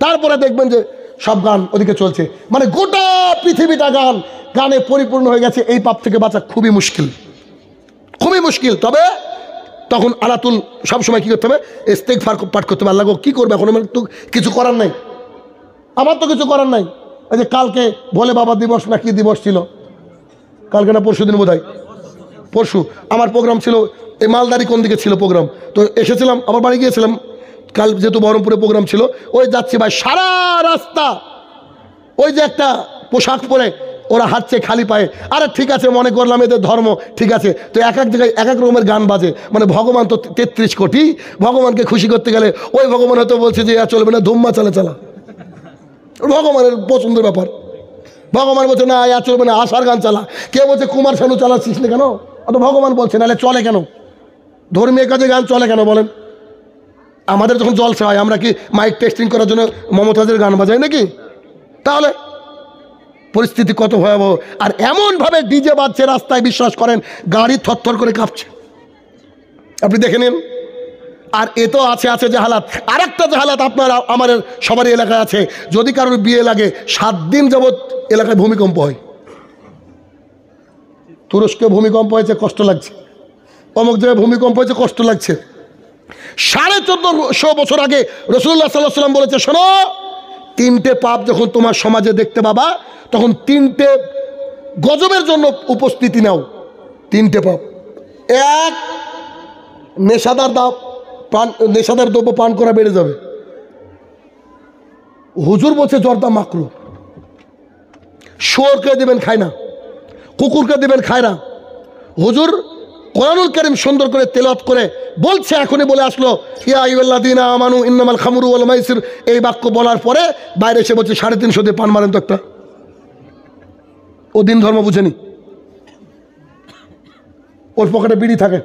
তারপরে দেখবেন যে সব গান ওদিকে চলছে। মানে গোটা পৃথিবীটা গান, গানে পরিপূর্ণ হয়ে গেছে। এই পাপ থেকে বাঁচা খুবই মুশকিল, খুবই মুশকিল। তবে তখন আলাতুল সবসময় কী করতে হবে? ইস্তেগফার পাঠ করতে হবে। আল্লাহ গো কী করবে এখন, আমার তো কিছু করার নাই, আমার তো কিছু করার নাই। এই যে কালকে ভোলে বাবা দিবস না কি দিবস ছিল, কালকে না পরশু দিন বোধ হয়, পরশু আমার প্রোগ্রাম ছিল এই মালদারি কোন দিকে ছিল প্রোগ্রাম, তো এসেছিলাম, আবার বাড়ি গিয়েছিলাম। কাল যেহেতু বহরমপুরে প্রোগ্রাম ছিল, ওই যাচ্ছি ভাই, সারা রাস্তা ওই যে একটা পোশাক পরে ওরা হাঁটছে খালি পায়ে। আরে ঠিক আছে, মনে করলাম এদের ধর্ম, ঠিক আছে, তো এক এক জায়গায় এক এক রকমের গান বাজে। মানে ভগবান তো 33 কোটি, ভগবানকে খুশি করতে গেলে ওই ভগবান হয়তো বলছে যে চলবে না, ধুম্মা চালা চালা, ভগবানের পছন্দের ব্যাপার। ভগবান বলছে না চলবে না, আশার গান চালা। কে বলছে কুমার শানু চালাচ্ছিস না কেন? অত ভগবান বলছে, নাহলে চলে কেন? ধর্মীয় কাজে গান চলে কেন বলেন? আমাদের যখন জলসা হয়, আমরা কি মাইক টেস্টিং করার জন্য মমতাজের গান বাজাই নাকি? তাহলে পরিস্থিতি কত ভয়াবহ। আর এমনভাবে ডিজে বাজছে রাস্তায়, বিশ্বাস করেন গাড়ি থরথর করে কাঁপছে, আপনি দেখে নিন। আর এ তো আছে জাহালাত। আর একটা জাহালাত আপনার আমার সবারই এলাকায় আছে, যদি কারোর বিয়ে লাগে 7 দিন যাবৎ এলাকায় ভূমিকম্প হয়। তুরস্কে ভূমিকম্প হয়েছে, কষ্ট লাগছে, অমুক জায়গায় ভূমিকম্প হয়েছে, কষ্ট লাগছে। 1450 বছর আগে রাসূলুল্লাহ সাল্লাল্লাহু আলাইহি ওয়াসাল্লাম বলেছে, শোনো, 3টে পাপ যখন তোমার সমাজে দেখতে পাবা, তখন 3টে গজবের জন্য উপস্থিতি নাও। 3টে পাপ। 1, নেশাদার দ্রব্য পান করা বেড়ে যাবে। হুজুর বলছে জর্দা মাকরু। শুয়োরকে দেবেন খায় না, কুকুরকে দেবেন খায় না। হুজুর কোরআনুল কারীম সুন্দর করে তেলাওয়াত করে বলছে, এখনই বলে আসলো, ইয়া আইয়ুহাল্লাযীনা আমানু ইন্নামাল খামরু ওয়াল মাইসির, এই বাক্য বলার পরে বাইরে এসে বলছে 350 দিয়ে পান মারেন তো একটা। ও দিন ধর্ম বুঝেনি, ওর পকেটে বিড়ি থাকে,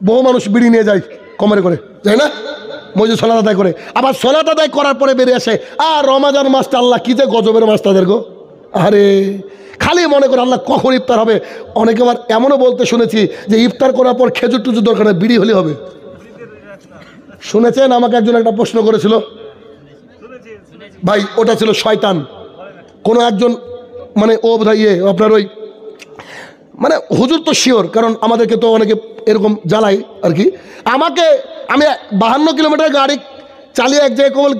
বহু মানুষ বিড়ি নিয়ে যায় কমরে করে, যায় না, মসজিদ সালাত আদায় করে, আবার সালাত আদায় করার পরে বেরিয়ে আসে, আর রমাজান মাসটা আল্লাহ কি যে গজবের মাস তাদের গো। আরে খালি মনে করে আল্লাহ কখন ইফতার হবে। অনেকে আবার এমনও বলতে শুনেছি যে ইফতার করার পর খেজুর টুজুর দরকার নেই, বিড়ি হলে হবে। শুনেছেন? আমাকে একজন একটা প্রশ্ন করেছিল, ভাই ওটা ছিল শয়তান। কোনো একজন মানে ও বোধহয় আপনার ওই মানে হুজুর তো শিওর, কারণ আমাদেরকে তো অনেকে এরকম জ্বালাই আর কি। আমি 52 কিলোমিটার গাড়ি চালিয়ে এক জায়গায় কেবল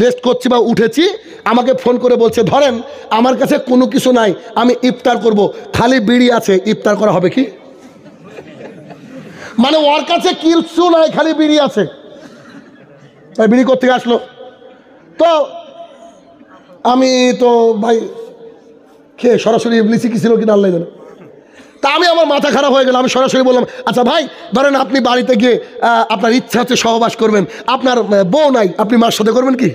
রেস্ট করছি বা উঠেছি, আমাকে ফোন করে বলছে, ধরেন আমার কাছে কোনো কিছু নাই, আমি ইফতার করব, খালি বিড়ি আছে, ইফতার করা হবে কি? মানে ওর কাছে কিছু নাই, খালি বিড়ি আছে, তাই বিড়ি কোত্থেকে আসলো? তো আমি তো ভাই খেয়ে সরাসরি ইবলিসি কি ছিল কিনা আল্লাহ জানে। তা আমি আমার মাথা খারাপ হয়ে গেল, আমি সরাসরি বললাম, আচ্ছা ভাই ধরেন আপনি বাড়িতে গিয়ে আপনার ইচ্ছা হচ্ছে সহবাস করবেন, আপনার বউ নাই, আপনি মার সাথে করবেন কি?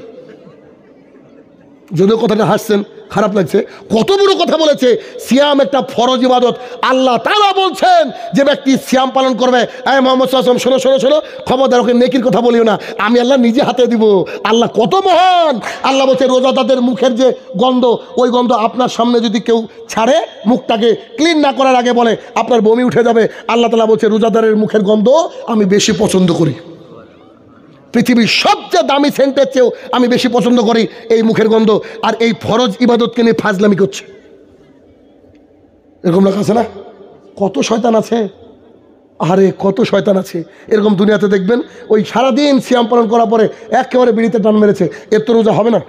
যদিও কথাটা হাসছেন, খারাপ লাগছে, কত বড় কথা বলেছে। সিয়াম একটা ফরজ ইবাদত। আল্লাহ তাআলা বলছেন যে ব্যক্তি সিয়াম পালন করবে, এই মুহাম্মদ সাল্লাল্লাহু আলাইহি ওয়াসাল্লাম, শোনো শোনো শোনো, খবরদার ওকে নেকির কথা বলিও না, আমি আল্লাহ নিজে হাতে দিব। আল্লাহ কত মহান। আল্লাহ বলছে রোজাদারদের মুখের যে গন্ধ, ওই গন্ধ আপনার সামনে যদি কেউ ছাড়ে, মুখটাকে ক্লিন না করার আগে বলে আপনার বমি উঠে যাবে, আল্লাহ তাআলা বলছে রোজাদারের মুখের গন্ধ আমি বেশি পছন্দ করি। পৃথিবীর সবচেয়ে দামি সেন্টের চেয়েও আমি বেশি পছন্দ করি এই মুখের গন্ধ। আর এই ফরজ ইবাদতকে নিয়ে ফাজলামি করছে, এরকম লোক আছে না? কত শয়তান আছে, আরে কত শয়তান আছে এরকম দুনিয়াতে। দেখবেন ওই সারাদিন সিয়াম পালন করার পরে একেবারে বিড়িতে টান মেরেছে, এর তো রোজা হবে না,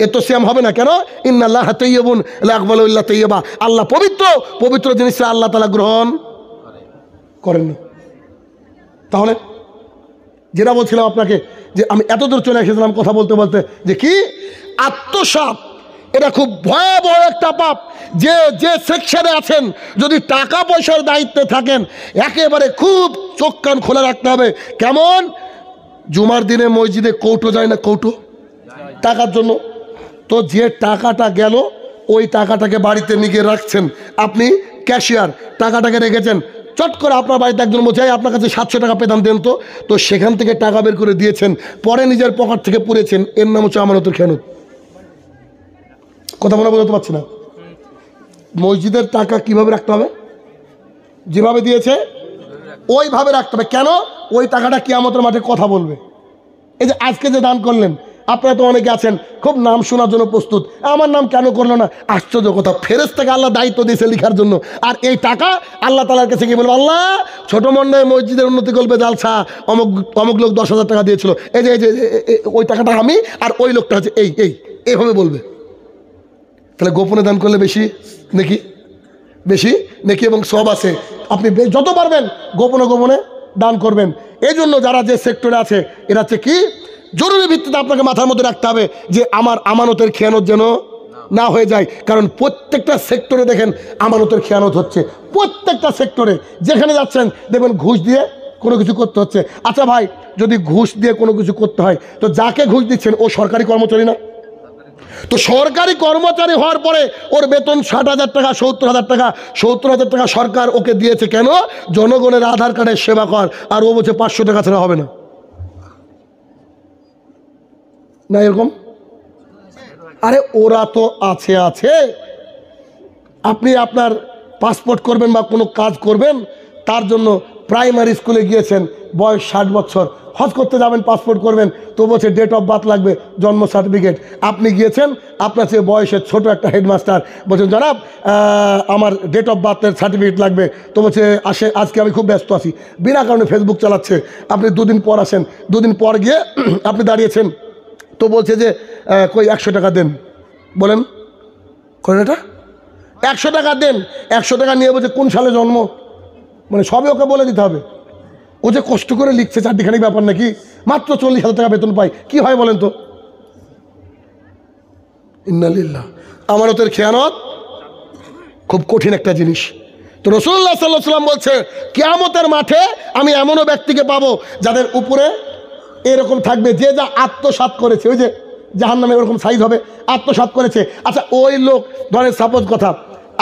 এর তো সিয়াম হবে না। কেন? ইন্নাল্লাহা তাইয়্যিবুন লা ইয়াকবালু ইল্লা তাইয়্যিবা। আল্লাহ পবিত্র, পবিত্র জিনিসটা আল্লাহ তাআলা গ্রহণ করেন না। তাহলে যেটা বলছিলাম আপনাকে, যে আমি এত দূর চলে এসেছিলাম কথা বলতে বলতে, যে কি আত্মসাৎ, এটা খুব ভয়াবহ একটা পাপ। যে সেকশনে আছেন, যদি টাকা পয়সার দায়িত্বে থাকেন, একেবারে খুব চোখ কান খোলা রাখতে হবে। কেমন? জুমার দিনে মসজিদে কৌটো যায় না, কৌটো টাকার জন্য, তো যে টাকাটা গেল ওই টাকাটাকে বাড়িতে নিয়ে রাখছেন, আপনি ক্যাশিয়ার, টাকাটাকে রেখেছেন, চট করে আপনার বাড়িতে একজন বলছে আপনার কাছে 700 টাকা পেতাম দেন তো, তো সেখান থেকে টাকা বের করে দিয়েছেন, পরে নিজের পকেট থেকে পুড়েছেন, এর নাম হচ্ছে আমানতের খেয়ানত। কথা বলা বোঝাতে পারছি না? মসজিদের টাকা কিভাবে রাখতে হবে? যেভাবে দিয়েছে ওইভাবে রাখতে হবে। কেন? ওই টাকাটা কিয়ামতের মাঠে কথা বলবে। এই যে আজকে যে দান করলেন, আপনারা তো অনেকে আছেন খুব নাম শোনার জন্য প্রস্তুত, আমার নাম কেন করলো না? আশ্চর্য কথা, ফেরেশতাকে আল্লাহ দায়িত্ব দিয়েছে লিখার জন্য, আর এই টাকা আল্লাহ তাআলার কাছে গিয়ে বলবো, আল্লাহ ছোট মন্ডলে মসজিদের উন্নতি করবে জালসা, অমুক অমুক লোক 10,000 টাকা দিয়েছিল, এই যে ওই টাকাটা আমি, আর ওই লোকটা হচ্ছে এইভাবে বলবে। তাহলে গোপনে দান করলে বেশি নেকি এবং সব আছে। আপনি যত পারবেন গোপনে গোপনে দান করবেন। এই জন্য যারা যে সেক্টরে আছে, এরা হচ্ছে কি জরুরি ভিত্তিতে আপনাকে মাথার মধ্যে রাখতে হবে যে আমার আমানতের খেয়ানত যেন না হয়ে যায়। কারণ প্রত্যেকটা সেক্টরে দেখেন আমানতের খেয়ানত হচ্ছে, প্রত্যেকটা সেক্টরে যেখানে যাচ্ছেন দেখবেন ঘুষ দিয়ে কোনো কিছু করতে হচ্ছে। আচ্ছা ভাই, যদি ঘুষ দিয়ে কোনো কিছু করতে হয়, তো যাকে ঘুষ দিচ্ছেন ও সরকারি কর্মচারী না? তো সরকারি কর্মচারী হওয়ার পরে ওর বেতন 60,000 টাকা, 70,000 টাকা, 70,000 টাকা সরকার ওকে দিয়েছে কেন? জনগণের আধার কার্ডের সেবা কর, আর ও বলছে 500 টাকা ছাড়া হবে না। না এরকম? আরে ওরা তো আছে। আপনি আপনার পাসপোর্ট করবেন বা কোনো কাজ করবেন, তার জন্য প্রাইমারি স্কুলে গিয়েছেন, বয়স 60 বছর, হজ করতে যাবেন, পাসপোর্ট করবেন, তো বলছে ডেট অফ বার্থ লাগবে, জন্ম সার্টিফিকেট। আপনি গিয়েছেন, আপনার চেয়ে বয়সের ছোট একটা হেডমাস্টার বলছেন জনাব আমার ডেট অফ বার্থের সার্টিফিকেট লাগবে, তো বলছে আজকে আমি খুব ব্যস্ত আছি, বিনা কারণে ফেসবুক চালাচ্ছে, আপনি দুদিন পর আসেন। দুদিন পর গিয়ে আপনি দাঁড়িয়েছেন, তো বলছে যে কই 100 টাকা দেন। বলেন করেন এটা 100 টাকা দেন। 100 টাকা নিয়ে বলছে কোন সালে জন্ম, মানে সবই ওকে বলে দিতে হবে। ও যে কষ্ট করে লিখছে চারটিখানি ব্যাপার নাকি, মাত্র 40,000 টাকা বেতন পাই, কি হয় বলেন তো? ইন্নালিল্লাহ। আমানতের খেয়ানত খুব কঠিন একটা জিনিস। তো রাসূলুল্লাহ সাল্লাল্লাহু আলাইহি ওয়াসাল্লাম বলছে কিয়ামতের মাঠে আমি এমনও ব্যক্তিকে পাবো যাদের উপরে এরকম থাকবে যে যা আত্মসাৎ করেছে, ওই যে জাহান্নামে ওরকম সাইজ হবে, আত্মসাৎ করেছে। আচ্ছা ওই লোক ধরেন সাপোজ কথা,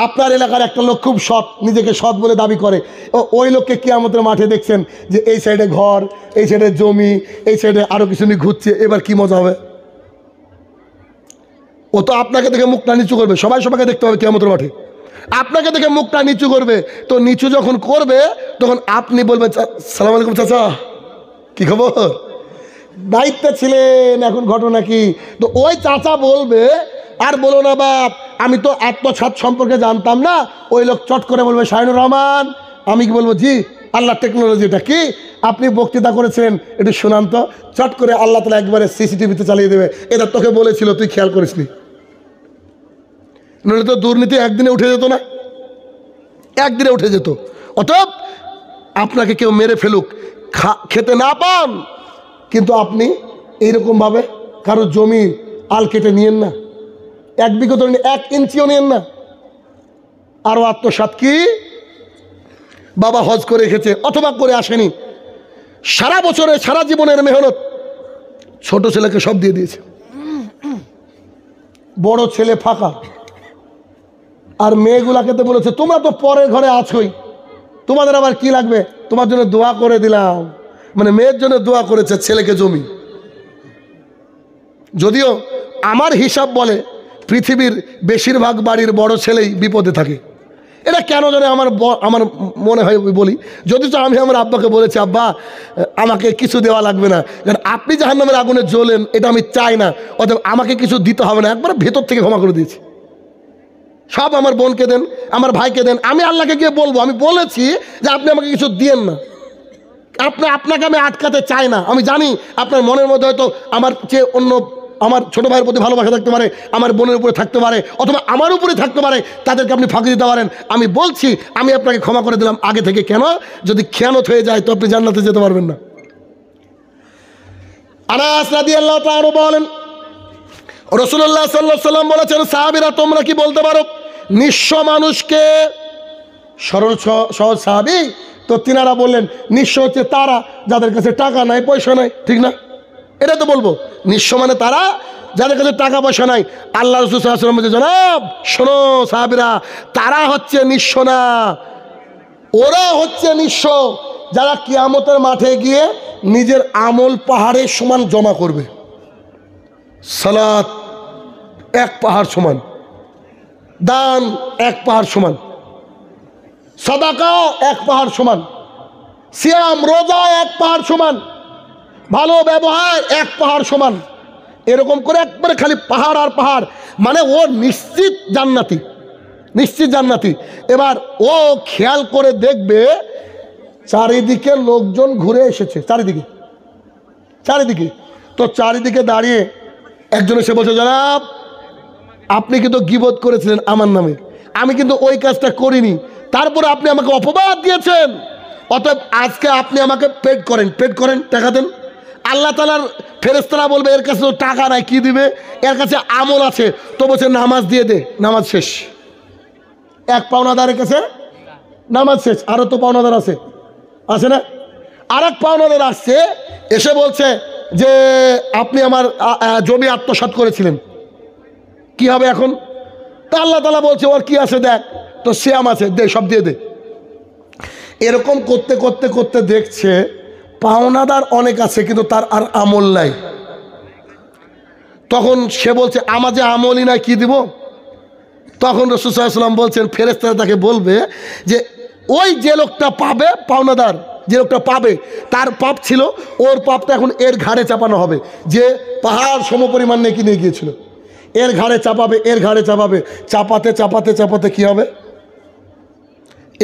আপনার এলাকার একটা লোক খুব সৎ, নিজেকে সৎ বলে দাবি করে, ওই লোককে কিয়ামতের মাঠে দেখছেন যে এই সাইডে ঘর, এই সাইডে জমি, এই সাইডে আরও কিছু নিয়ে ঘুরছে, এবার কি মজা হবে? ও তো আপনাকে দেখে মুখটা নিচু করবে, সবাই সবাইকে দেখতে হবে কিয়ামতের মাঠে, আপনাকে দেখে মুখটা নিচু করবে। তো নিচু যখন করবে তখন আপনি বলবেন সালাম আলাইকুম চাচা, কি খবর, দায়িত্বে ছিলেন, এখন ঘটনা কি? তো ওই চাচা বলবে আর বলো না বাপ, আমি তো আত্মসাৎ সম্পর্কে জানতাম না। ওই লোক চট করে বলবে শাহিনুর রহমান, আমি কি বলবো জি আল্লাহ টেকনোলজিটা কি, আপনি বক্তৃতা করেছেন একটু শোনান তো। চট করে আল্লাহ তাআলা একবারে সিসিটিভিতে চালিয়ে দেবে, এটা তোকে বলেছিল তুই খেয়াল করিসনি। নইলে তো দুর্নীতি একদিনে উঠে যেত না, একদিনে উঠে যেত। অতএব আপনাকে কেউ মেরে ফেলুক, খেতে না পান, কিন্তু আপনি এইরকমভাবে কারো জমি আল কেটে নিয়েন না, 1 বিঘা ধরে 1 ইঞ্চিও নিয়েন না। আরও আত্মসাৎ কি, বাবা হজ করে এসেছে অথবা করে আসেনি, সারা বছরে সারা জীবনের মেহনত ছোট ছেলেকে সব দিয়ে দিয়েছে, বড় ছেলে ফাঁকা, আর মেয়েগুলাকে তো বলেছে তোমরা তো পরের ঘরে আছোই, তোমাদের আবার কি লাগবে, তোমার জন্য দোয়া করে দিলাম। মানে মেয়ের জন্য দোয়া করেছে, ছেলেকে জমি। যদিও আমার হিসাব বলে পৃথিবীর বেশিরভাগ বাড়ির বড় ছেলেই বিপদে থাকে। এটা কেন জানে আমার মনে হয় বলি, যদি তো আমি আমার আব্বাকে বলেছি আব্বা আমাকে কিছু দেওয়া লাগবে না, কারণ আপনি জাহান্নামের আগুনে জ্বলেন এটা আমি চাই না, অতএব আমাকে কিছু দিতে হবে না, একবার ভেতর থেকে ক্ষমা করে দিয়েছি। সব আমার বোনকে দেন, আমার ভাইকে দেন, আমি আল্লাহকে গিয়ে বলবো আমি বলেছি যে আপনি আমাকে কিছু দিয়েন না, আপনাকে আমি আটকাতে চাই না। আমি জানি আপনার মনের মধ্যে হয়তো আমার চেয়ে অন্য আমার ছোটো ভাইয়ের প্রতি ভালোবাসা থাকতে পারে, আমার বোনের উপরে থাকতে পারে, অথবা আমার উপরে থাকতে পারে, তাদেরকে আপনি ফাঁকি দিতে পারেন। আমি বলছি আমি আপনাকে ক্ষমা করে দিলাম আগে থেকে। কেন? যদি খেয়ানত হয়ে যায় তো আপনি জান্নাতে যেতে পারবেন না। আনাস রাদিয়াল্লাহু তাআলা বলেন রাসূলুল্লাহ সাল্লাল্লাহু আলাইহি ওয়াসাল্লাম বলেছেন সাহাবীরা তোমরা কি বলতে পারো নিঃস্ব মানুষকে, সরল সহজ সাহাবী তো তিনারা বললেন নিঃস্ব হচ্ছে তারা যাদের কাছে টাকা নাই পয়সা নাই, ঠিক না? এটা তো বলবো নিঃস্ব মানে তারা যাদের কাছে টাকা পয়সা নাই। আল্লাহ রাসূল সাল্লাল্লাহু আলাইহি ওয়াসাল্লাম বলেছে জনাব শোনো সাহাবীরা, তারা হচ্ছে নিঃস্ব না, ওরা হচ্ছে নিঃস্ব যারা কিয়ামতের মাঠে গিয়ে নিজের আমল পাহাড়ের সমান জমা করবে। সালাত 1 পাহাড় সমান, দান 1 পাহাড় সমান, সাদাকা 1 পাহাড় সমান, সিয়াম রোজা 1 পাহাড় সমান, ভালো ব্যবহার 1 পাহাড় সমান, এরকম করে একবারে খালি পাহাড় আর পাহাড়, মানে ও নিশ্চিত জান্নাতি, নিশ্চিত জান্নাতি। এবার ও খেয়াল করে দেখবে চারিদিকে লোকজন ঘুরে এসেছে, চারিদিকে তো চারিদিকে দাঁড়িয়ে একজন এসে বলছে জনাব আপনি কিন্তু গীবত করেছিলেন আমার নামে, আমি কিন্তু ওই কাজটা করিনি, তারপরে আপনি আমাকে অপবাদ দিয়েছেন, অতএব আজকে আপনি আমাকে পেড করেন, টাকা দেন। আল্লাহ তাআলার ফেরেশতারা বলবে এর কাছে তো টাকা নাই, কি দিবে, এর কাছে আমল আছে, তো বলছে নামাজ দিয়ে দে, নামাজ শেষ। 1 পাওনাদারের কাছে নামাজ শেষ, আরও তো পাওনাদার আছে না? আরেক পাওনাদার আসছে, এসে বলছে যে আপনি আমার জমি আত্মসাৎ করেছিলেন, কি হবে এখন? তা আল্লাহ তাআলা বলছে ওর কি আছে দেখ, তো সিয়াম আছে, দে সব দিয়ে দে। এরকম করতে করতে করতে দেখছে পাওনাদার অনেক আছে কিন্তু তার আর আমল নাই। তখন সে বলছে আমার যে আমলই নাই কি দিব? তখন রাসূল সাল্লাল্লাহু আলাইহি ওয়াসাল্লাম বলছেন ফেরেশতারা তাকে বলবে যে ওই যে লোকটা পাবে পাওনাদার যে লোকটা পাবে তার পাপ ছিল, ওর পাপটা এখন এর ঘাড়ে চাপানো হবে। যে পাহাড় সমপরিমাণ নেকি নিয়ে গিয়েছিল, এর ঘাড়ে চাপাবে, এর ঘাড়ে চাপাবে, চাপাতে চাপাতে চাপাতে কী হবে,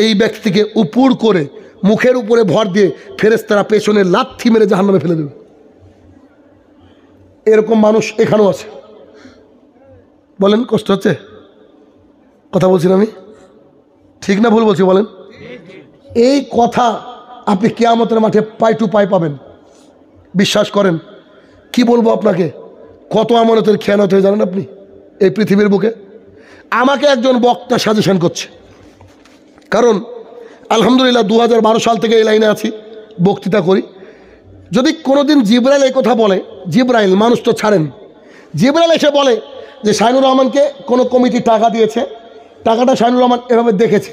এই ব্যক্তিকে উপর করে মুখের উপরে ভর দিয়ে ফেরেশতারা পেছনে লাথি মেরে জাহান্নামে ফেলে দেবে। এরকম মানুষ এখানেও আছে। বলেন কষ্ট হচ্ছে? কথা বলছি না আমি? ঠিক না ভুল বলছি বলেন? এই কথা আপনি কিয়ামতের মাঠে পাই টু পাই পাবেন, বিশ্বাস করেন। কি বলবো আপনাকে, কত আমানতের খেয়ানত হয়ে জানেন আপনি এই পৃথিবীর বুকে। আমাকে একজন বক্তা সাজেশন করছে, কারণ আলহামদুলিল্লাহ 2012 সাল থেকে এই লাইনে আছি, বক্তৃতা করি। যদি কোনোদিন জিবরাইল এই কথা বলে, জিবরাইল মানুষ তো ছাড়েন, জিবরাইল এসে বলে যে শাহিনুর রহমানকে কোনো কমিটি টাকা দিয়েছে, টাকাটা শাহিনুর রহমান এভাবে দেখেছে,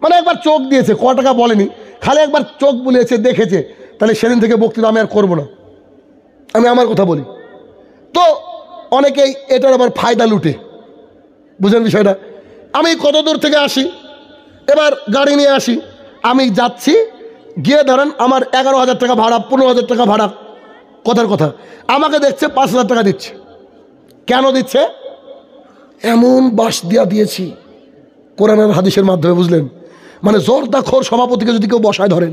মানে একবার চোখ দিয়েছে, ক টাকা বলেনি, খালি একবার চোখ বুলিয়েছে, দেখেছে, তাহলে সেদিন থেকে বক্তৃতা আমি আর করবো না, আমি আমার কথা বলি। তো অনেকেই এটার আবার ফায়দা লুটে, বুঝেন বিষয়টা। আমি কত দূর থেকে আসি, এবার গাড়ি নিয়ে আসি, আমি যাচ্ছি, গিয়ে ধরেন আমার 11,000 টাকা ভাড়া, 15,000 টাকা ভাড়া, কথার কথা, আমাকে দেখছে 5,000 টাকা দিচ্ছে। কেন দিচ্ছে? এমন বাস দিয়েছি কোরআনের হাদিসের মাধ্যমে, বুঝলেন? মানে জর্দাখোর সভাপতিকে যদি কেউ বসায় ধরেন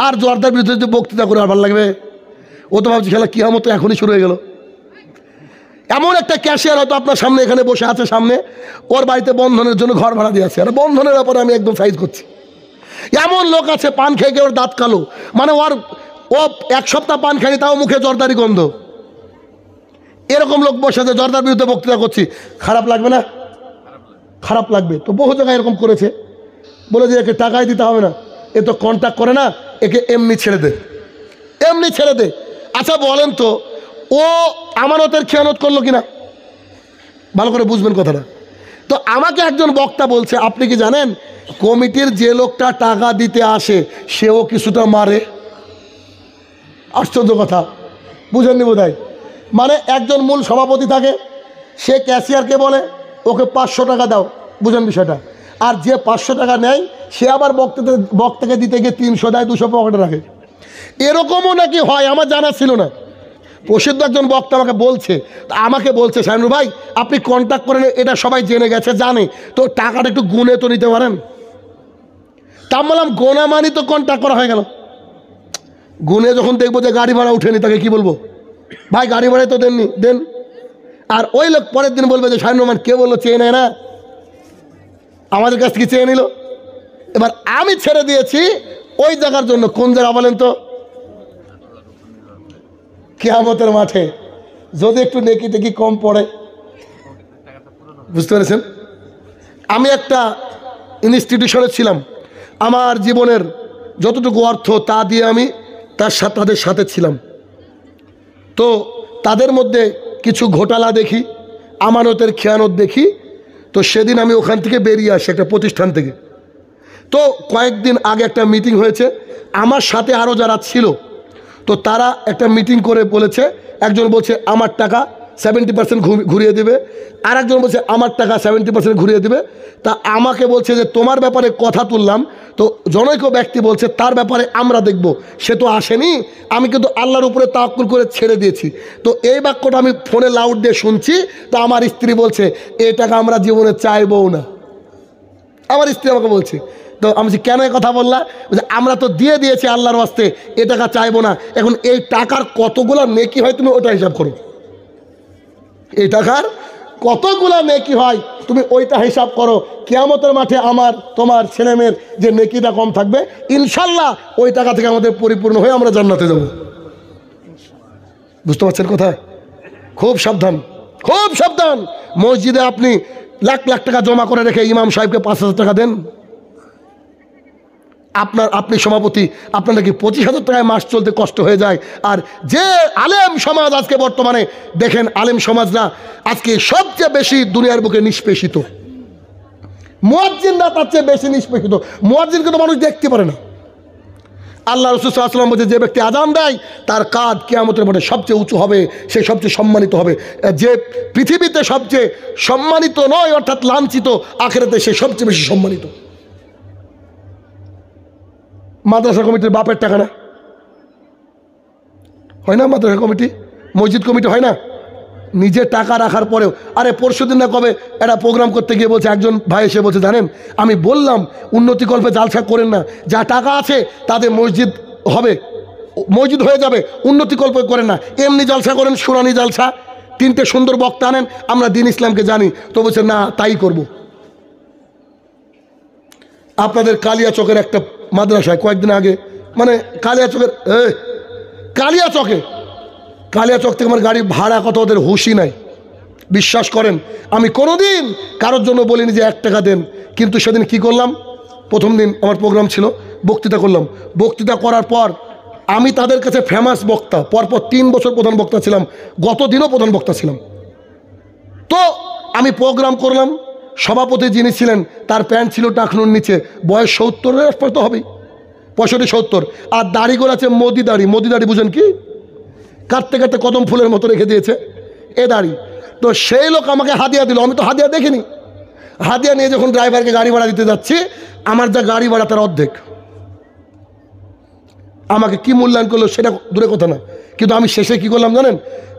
আর জর্দার বিরুদ্ধে যদি বক্তৃতা করে, আর ভালো লাগবে? ও তো ভাবছি খেলা কিয়ামত এখনই শুরু হয়ে গেল। এমন একটা ক্যাশিয়ার হয়তো আপনার সামনে এখানে বসে আছে, সামনে ওর বাড়িতে বন্ধনের জন্য ঘর ভাড়া দিয়ে আছে, আর বন্ধনের ব্যাপারে আমি একদম সাইজ করছি। এমন লোক আছে পান খেয়ে গিয়ে ওর দাঁত কালো, মানে ও 1 সপ্তাহ পান খায়নি, তাও মুখে জর্দারি গন্ধ। এরকম লোক বসে আছে, জর্দার বিরুদ্ধে বক্তৃতা করছি, খারাপ লাগবে না? খারাপ লাগবে। তো বহু জায়গায় এরকম করেছে, বলে যে একে টাকাই দিতে হবে না, এ তো কন্ট্যাক্ট করে না, একে এমনি ছেড়ে দে, এমনি ছেড়ে দে। আচ্ছা বলেন তো, ও আমানতের খেয়ানত করলো কিনা? ভালো করে বুঝবেন কথাটা। তো আমাকে একজন বক্তা বলছে, আপনি কি জানেন কমিটির যে লোকটা টাকা দিতে আসে সেও কিছুটা মারে? আশ্চর্য কথা, বুঝেননি বোধহয়। মানে একজন মূল সভাপতি থাকে, সে ক্যাশিয়ারকে বলে ওকে 500 টাকা দাও, বুঝেন বিষয়টা। আর যে 500 টাকা নেয় সে আবার বক্তাকে দিতে গিয়ে 300 দেয়, 200 পকেটে রাখে। এরকমও নাকি হয়, আমার জানা ছিল না। প্রসিদ্ধ একজন বক্তা আমাকে বলছে শাহিনুর ভাই আপনি কন্ট্যাক্ট করেন, এটা সবাই জেনে গেছে, জানে, তো টাকাটা একটু গুনে তো নিতে পারেন। তা বললাম গোনা মানি তো কন্ট্যাক্ট করা হয়ে গেল। গুনে যখন দেখবো যে গাড়ি ভাড়া উঠেনি, তাকে কি বলবো? ভাই গাড়ি ভাড়াই তো দেননি, দেন। আর ওই লোক পরের দিন বলবে যে শাহিনুর রহমান কে বললো চেয়ে নেয় না, আমাদের কাছ থেকে চেয়ে নিল। এবার আমি ছেড়ে দিয়েছি ওই জায়গার জন্য। কোন জায়গা বলেন তো? কিয়ামতের মাঠে যদি একটু নেকি টেকি কম পড়ে, বুঝতে পেরেছেন? আমি একটা ইনস্টিটিউশনে ছিলাম, আমার জীবনের যতটুকু অর্থ তা দিয়ে আমি তাদের সাথে ছিলাম। তো তাদের মধ্যে কিছু ঘোটালা দেখি, আমানতের খেয়ানত দেখি। তো সেদিন আমি ওখান থেকে বেরিয়ে আসি একটা প্রতিষ্ঠান থেকে। তো কয়েকদিন আগে একটা মিটিং হয়েছে, আমার সাথে আরও যারা ছিল, তো তারা একটা মিটিং করে বলেছে, একজন বলছে আমার টাকা 70% ঘুরিয়ে দেবে, আর একজন বলছে আমার টাকা 70% ঘুরিয়ে দেবে। তা আমাকে বলছে যে তোমার ব্যাপারে কথা তুললাম, তো জনৈক ব্যক্তি বলছে তার ব্যাপারে আমরা দেখব, সে তো আসেনি, আমি কিন্তু আল্লাহর উপরে তাওয়াক্কুল করে ছেড়ে দিয়েছি। তো এই বাক্যটা আমি ফোনে লাউড দিয়ে শুনছি। তো আমার স্ত্রী বলছে এই টাকা আমরা জীবনে চাইবও না। আমার স্ত্রী আমাকে বলছে। তো আমি কেন এই কথা বললাম? আমরা তো দিয়ে দিয়েছি আল্লাহর ওয়াস্তে, এ টাকা চাইবো না। এখন এই টাকার কতগুলো নেকি হয় তুমি ওটা হিসাব করো, এই টাকার কতগুলো নেকি হয় তুমি ওইটা হিসাব করো। কিয়ামতের মাঠে আমার তোমার ছেলেমেয়ের যে নেকিটা কম থাকবে, ইনশাল্লাহ ওই টাকা থেকে আমাদের পরিপূর্ণ হয়ে আমরা জান্নাতে যাব। বুঝতে পারছেন কথা? খুব সাবধান, খুব সাবধান। মসজিদে আপনি লাখ লাখ টাকা জমা করে রেখে ইমাম সাহেবকে 5,000 টাকা দেন, আপনি সভাপতি, আপনার নাকি 25,000 টাকায় মাস চলতে কষ্ট হয়ে যায়। আর যে আলেম সমাজ আজকে বর্তমানে দেখেন, আলেম সমাজরা আজকে সবচেয়ে বেশি দুনিয়ার বুকে নিষ্পেষিত, মুয়াজ্জিনরা তার চেয়ে বেশি নিষ্পেষিত। মুয়াজ্জিনকে তো মানুষ দেখতে পারে না। আল্লাহ রাসূল সাল্লাল্লাহু আলাইহি ওয়াসাল্লাম বলছে যে ব্যক্তি আযান দেয় তার কাঁধ কিয়ামতের মাঠে সবচেয়ে উঁচু হবে, সে সবচেয়ে সম্মানিত হবে। যে পৃথিবীতে সবচেয়ে সম্মানিত নয় অর্থাৎ লাঞ্ছিত, আখিরাতে সে সবচেয়ে বেশি সম্মানিত। মাদ্রাসা কমিটির বাপের টাকা না? হয় না? মাদ্রাসা কমিটি, মসজিদ কমিটি হয় না? নিজে টাকা রাখার পরেও, আরে পরশুদিন না কবে একটা প্রোগ্রাম করতে গিয়ে বলছে, একজন ভাই এসে বলছে, জানেন আমি বললাম উন্নতিকল্পে জালসা করেন না, যা টাকা আছে তাদের মসজিদ হবে, মসজিদ হয়ে যাবে, উন্নতিকল্প করেন না, এমনি জালসা করেন, সুরানি জালসা, 3টে সুন্দর বক্তা আনেন, আমরা দিন ইসলামকে জানি। তো বলছে না, তাই করব। আপনাদের কালিয়াচকের একটা মাদ্রাসায় কয়েকদিন আগে, মানে কালিয়াচকের কালিয়াচক থেকে আমার গাড়ি ভাড়া কত, ওদের হুঁশই নাই। বিশ্বাস করেন আমি কোনোদিন কারোর জন্য বলিনি যে 1 টাকা দেন, কিন্তু সেদিন কি করলাম, প্রথম দিন আমার প্রোগ্রাম ছিল, বক্তৃতা করলাম। বক্তৃতা করার পর আমি তাদের কাছে ফেমাস বক্তা, পরপর 3 বছর প্রধান বক্তা ছিলাম, গত দিনও প্রধান বক্তা ছিলাম। তো আমি প্রোগ্রাম করলাম, সভাপতি যিনি ছিলেন তার প্যান্ট ছিল টাকনুর নিচে, বয়স 70-এর আশপাশ তো হবেই, 65-70, আর দাড়ি করেছে মোদি দাড়ি। মোদি দাড়ি বুঝেন কি? কাটতে কাটতে কদম ফুলের মতো রেখে দিয়েছে এ দাড়ি। তো সেই লোক আমাকে হাদিয়া দিল, আমি তো হাদিয়া দেখিনি। হাদিয়া নিয়ে যখন ড্রাইভারকে গাড়ি ভাড়া দিতে যাচ্ছি, আমার যা গাড়ি ভাড়া তার অর্ধেক। আমাকে কি মূল্যায়ন করলো সেটা দূরে কথা না, কিন্তু আমি শেষে কি করলাম জানেন,